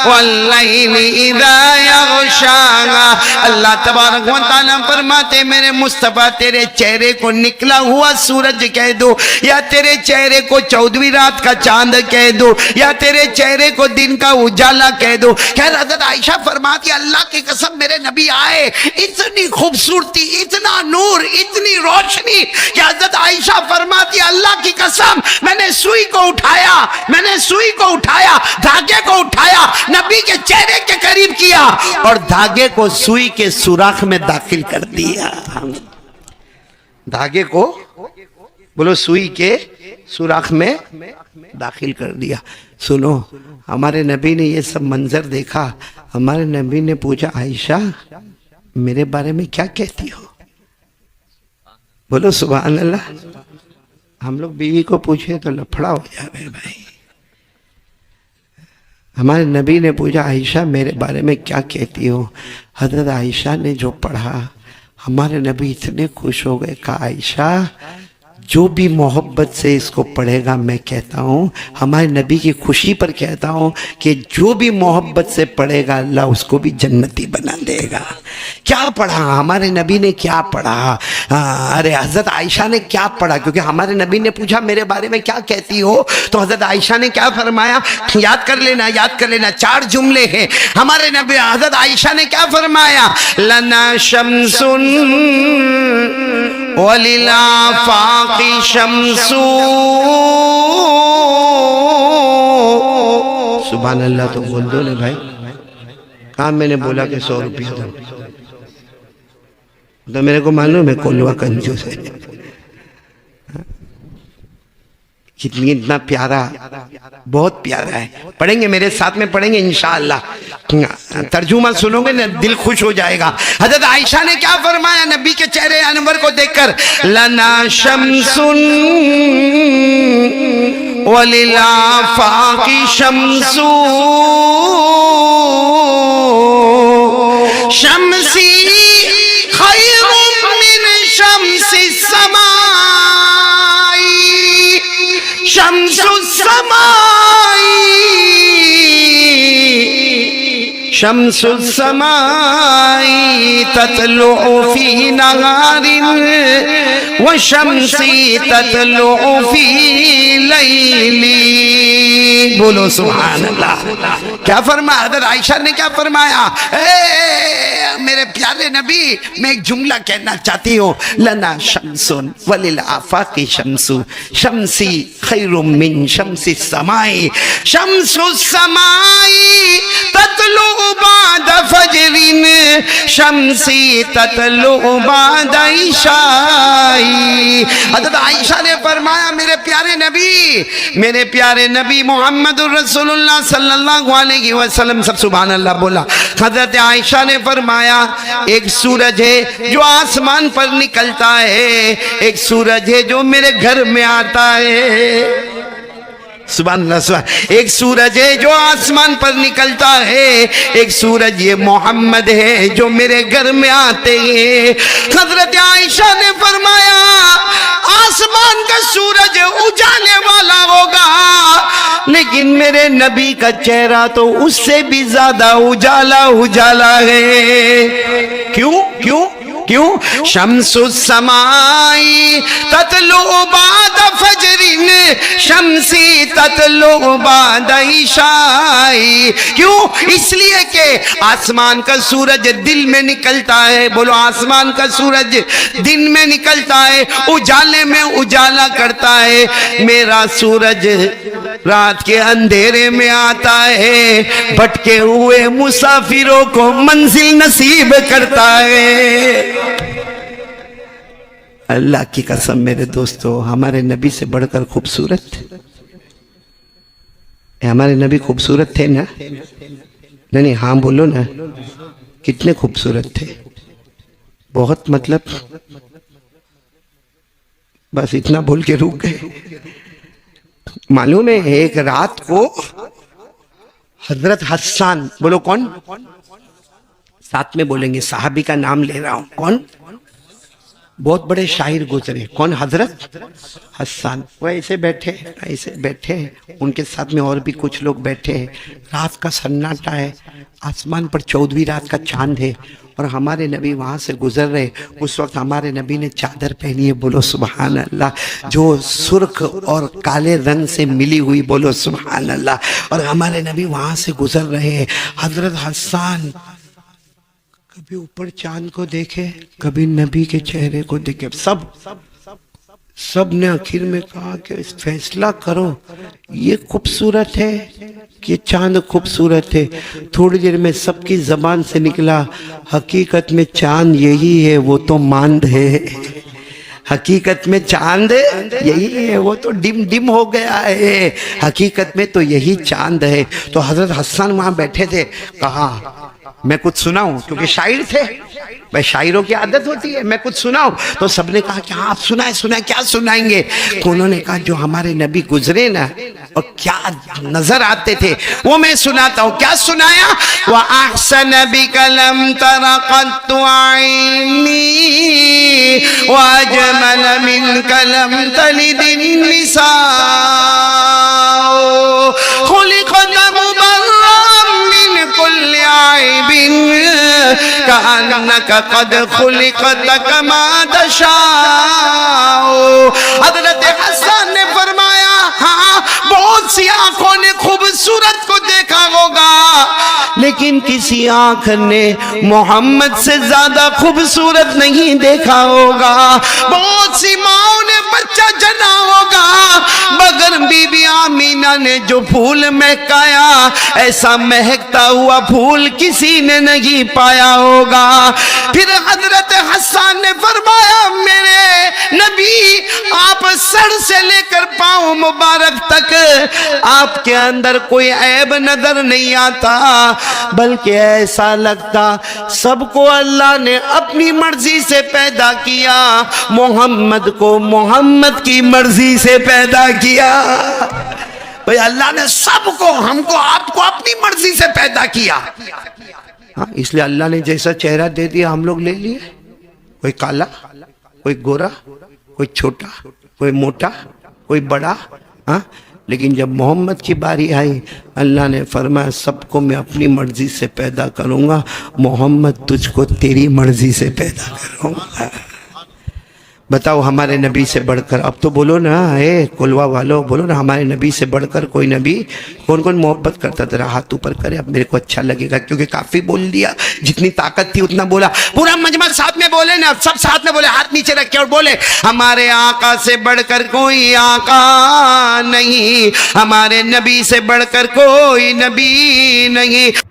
واللیل اذا یغشاها۔ اللہ تبارک و تعالیٰ فرماتے میرے مصطفیٰ تیرے چہرے کو نکلا ہوا سورج کہہ دو، یا تیرے چہرے کو 14ویں رات کا چاند کہہ دو، یا تیرے چہرے کو دن کا اجالا کہہ دو۔ خیر حضرت عائشہ فرماتی اللہ کی قسم میرے نبی آئے، اتنی خوبصورتی، اتنا نور، اتنی روشنی کہ حضرت عائشہ فرماتی اللہ کی قسم میں نے سوئی کو اٹھایا، دھاگے کو اٹھایا، نبی کے چہرے کے قریب کیا اور دھاگے کو سوئی کے سوراخ میں داخل کر دیا۔ دھاگے کو بولو سوئی کے سوراخ میں داخل کر دیا۔ سنو، ہمارے نبی نے یہ سب منظر دیکھا، ہمارے نبی نے پوچھا عائشہ میرے بارے میں کیا کہتی ہو؟ بولو سبحان اللہ۔ ہم لوگ بیوی کو پوچھے تو لفڑا ہو جائے بھائی۔ ہمارے نبی نے پوچھا عائشہ میرے بارے میں کیا کہتی ہو؟ حضرت عائشہ نے جو پڑھا، ہمارے نبی اتنے خوش ہو گئے، کہا عائشہ جو بھی محبت سے اس کو پڑھے گا، میں کہتا ہوں ہمارے نبی کی خوشی پر کہتا ہوں کہ جو بھی محبت سے پڑھے گا اللہ اس کو بھی جنتی بنا دے گا۔ کیا پڑھا ہمارے نبی نے، کیا پڑھا؟ ارے حضرت عائشہ نے کیا پڑھا؟ کیونکہ ہمارے نبی نے پوچھا میرے بارے میں کیا کہتی ہو، تو حضرت عائشہ نے کیا فرمایا؟ یاد کر لینا 4 جملے ہیں۔ ہمارے نبی حضرت عائشہ نے کیا فرمایا؟ لنا شمس وللآفاق شمس۔ سبحان اللہ تو بول دو نا بھائی، کہاں میں نے بولا کہ 100 روپیہ دو؟ تو میرے کو معلوم ہے کولوا کنجوس ہے. کتنی اتنا پیارا, بہت پیارا ہے. پڑھیں گے میرے ساتھ میں, پڑھیں گے انشاءاللہ. ترجمہ سنو گے نا دل خوش ہو جائے گا. حضرت عائشہ نے کیا فرمایا نبی کے چہرے انور کو دیکھ کر؟ لنا شمس وللآفاق شمس شمسی خیر من شمس السماء شمس السماء شمس السماء تطلع في نهار وشمسی تطلع في لیل. بولو سبحان اللہ. کیا فرمایا حضرت عائشہ نے؟ کیا فرمایا؟ میرے پیارے نبی, میں ایک جملہ کہنا چاہتی ہوں. لنا شمس وللآفاق شمس شمسی خیر من شمس السماء شمس السماء تطلع بعد فجر شمسی تطلع بعد عشاء. حضرت عائشہ نے فرمایا میرے پیارے نبی محمد الرسول اللہ صلی اللہ علیہ وسلم, سب سبحان اللہ بولا. حضرت عائشہ نے فرمایا ایک سورج ہے جو آسمان پر نکلتا ہے, ایک سورج ہے جو میرے گھر میں آتا ہے. سبحان اللہ سبحان. ایک سورج ہے جو آسمان پر نکلتا ہے, ایک سورج یہ محمد ہے جو میرے گھر میں آتے ہیں. حضرت عائشہ نے فرمایا آسمان کا سورج اجالے والا ہوگا, لیکن میرے نبی کا چہرہ تو اس سے بھی زیادہ اجالا ہے. کیوں؟ شمس السماء تطلع بعد فجر شمسی تطلع بعد عشاء. کیوں؟ اس لیے کہ آسمان کا سورج دل میں نکلتا ہے. بولو آسمان کا سورج دن میں نکلتا ہے, اجالے میں اجالا کرتا ہے. میرا سورج رات کے اندھیرے میں آتا ہے, بھٹکے ہوئے مسافروں کو منزل نصیب کرتا ہے. اللہ کی قسم میرے دوستو, ہمارے نبی سے بڑھ کر خوبصورت, ہمارے نبی خوبصورت تھے نا؟ نہیں ہاں بولو نا, کتنے خوبصورت تھے. بہت, مطلب بس اتنا بول کے رک گئے. معلوم ہے ایک رات کو حضرت حسان, بولو کون, ساتھ میں بولیں گے, صحابی کا نام لے رہا ہوں, کون؟ بہت بڑے شاعر گزرے. کون؟ حضرت حسان. وہ ایسے بیٹھے, ان کے ساتھ میں اور بھی کچھ لوگ بیٹھے ہیں. رات کا سناٹا ہے, آسمان پر 14ویں رات کا چاند ہے, اور ہمارے نبی وہاں سے گزر رہے. اس وقت ہمارے نبی نے چادر پہنی ہے, بولو سبحان اللہ, جو سرخ اور کالے رنگ سے ملی ہوئی, بولو سبحان اللہ. اور ہمارے نبی وہاں سے گزر رہے ہیں. حضرت حسان کبھی اوپر چاند کو دیکھے, کبھی نبی کے چہرے کو دیکھے. سب نے آخر میں کہا کہ فیصلہ کرو, یہ خوبصورت ہے کہ چاند خوبصورت ہے. تھوڑی دیر میں سب کی زبان سے نکلا, حقیقت میں چاند یہی ہے, وہ تو ماند ہے. حقیقت میں چاند یہی ہے, وہ تو ڈم ہو گیا ہے. حقیقت میں تو یہی چاند ہے. تو حضرت حسان وہاں بیٹھے تھے. کہا میں کچھ سناؤں, کیونکہ شاعر تھے, بھائی شاعروں کی عادت ہوتی ہے, میں کچھ سناؤں. تو سب نے کہا کہ ہاں آپ سنائیں, کیا سنائیں گے؟ تو انہوں نے کہا جو ہمارے نبی گزرے نا اور کیا نظر آتے تھے وہ میں سناتا ہوں. کیا سنایا؟ وَأَحْسَنَ بِكَ لَمْ تَرَ قَطُّ عَيْنِي وَأَجْمَلَ مِنْكَ لَمْ تَلِدِ النِّسَاءُ خُلِقْتَ مُبَرَّأً مِنْ كُلِّ عَيْبٍ كَأَنَّكَ قَدْ خُلِقْتَ كَمَا تَشَاءُ. حضرت حسان نے فرمایا فرمایا ہاں بہت سی آنکھوں نے خوبصورت کو دیکھا ہوگا لیکن کسی آنکھ نے محمد سے زیادہ خوبصورت نہیں دیکھا ہوگا، بہت سی ماؤں نے بچہ جنا ہوگا مگر بی بی آمینہ نے جو پھول مہکایا ایسا مہکتا ہوا پھول کسی نے نہیں پایا ہوگا۔ پھر حضرت حسان نے فرمایا میرے نبی آپ سر سے لے کر پاؤں مبارک تک آپ کے اندر کوئی عیب نظر نہیں آتا، بلکہ ایسا لگتا سب کو اللہ نے اپنی مرضی سے پیدا کیا، محمد کو محمد کی مرضی سے پیدا کیا۔ بھئی اللہ نے سب کو ہم کو آپ کو اپنی مرضی سے پیدا کیا، اس لیے اللہ نے جیسا چہرہ دے دیا ہم لوگ لے لیے، کوئی کالا کوئی گورا کوئی چھوٹا کوئی موٹا کوئی بڑا، لیکن جب محمد کی باری آئی اللہ نے فرمایا سب کو میں اپنی مرضی سے پیدا کروں گا، محمد تجھ کو تیری مرضی سے پیدا کروں گا۔ بتاؤ ہمارے نبی سے بڑھ کر، اب تو بولو نا اے کلوا والو بولو نا، ہمارے نبی سے بڑھ کر کوئی نبی؟ کون کون محبت کرتا تھا؟ ہاتھ اوپر کرے، اب میرے کو اچھا لگے گا کیونکہ کافی بول دیا، جتنی طاقت تھی اتنا بولا، پورا مجمع ساتھ میں بولے نا، سب ساتھ میں بولے، ہاتھ نیچے رکھ کے اور بولے ہمارے آقا سے بڑھ کر کوئی آقا نہیں، ہمارے نبی سے بڑھ کر کوئی نبی نہیں۔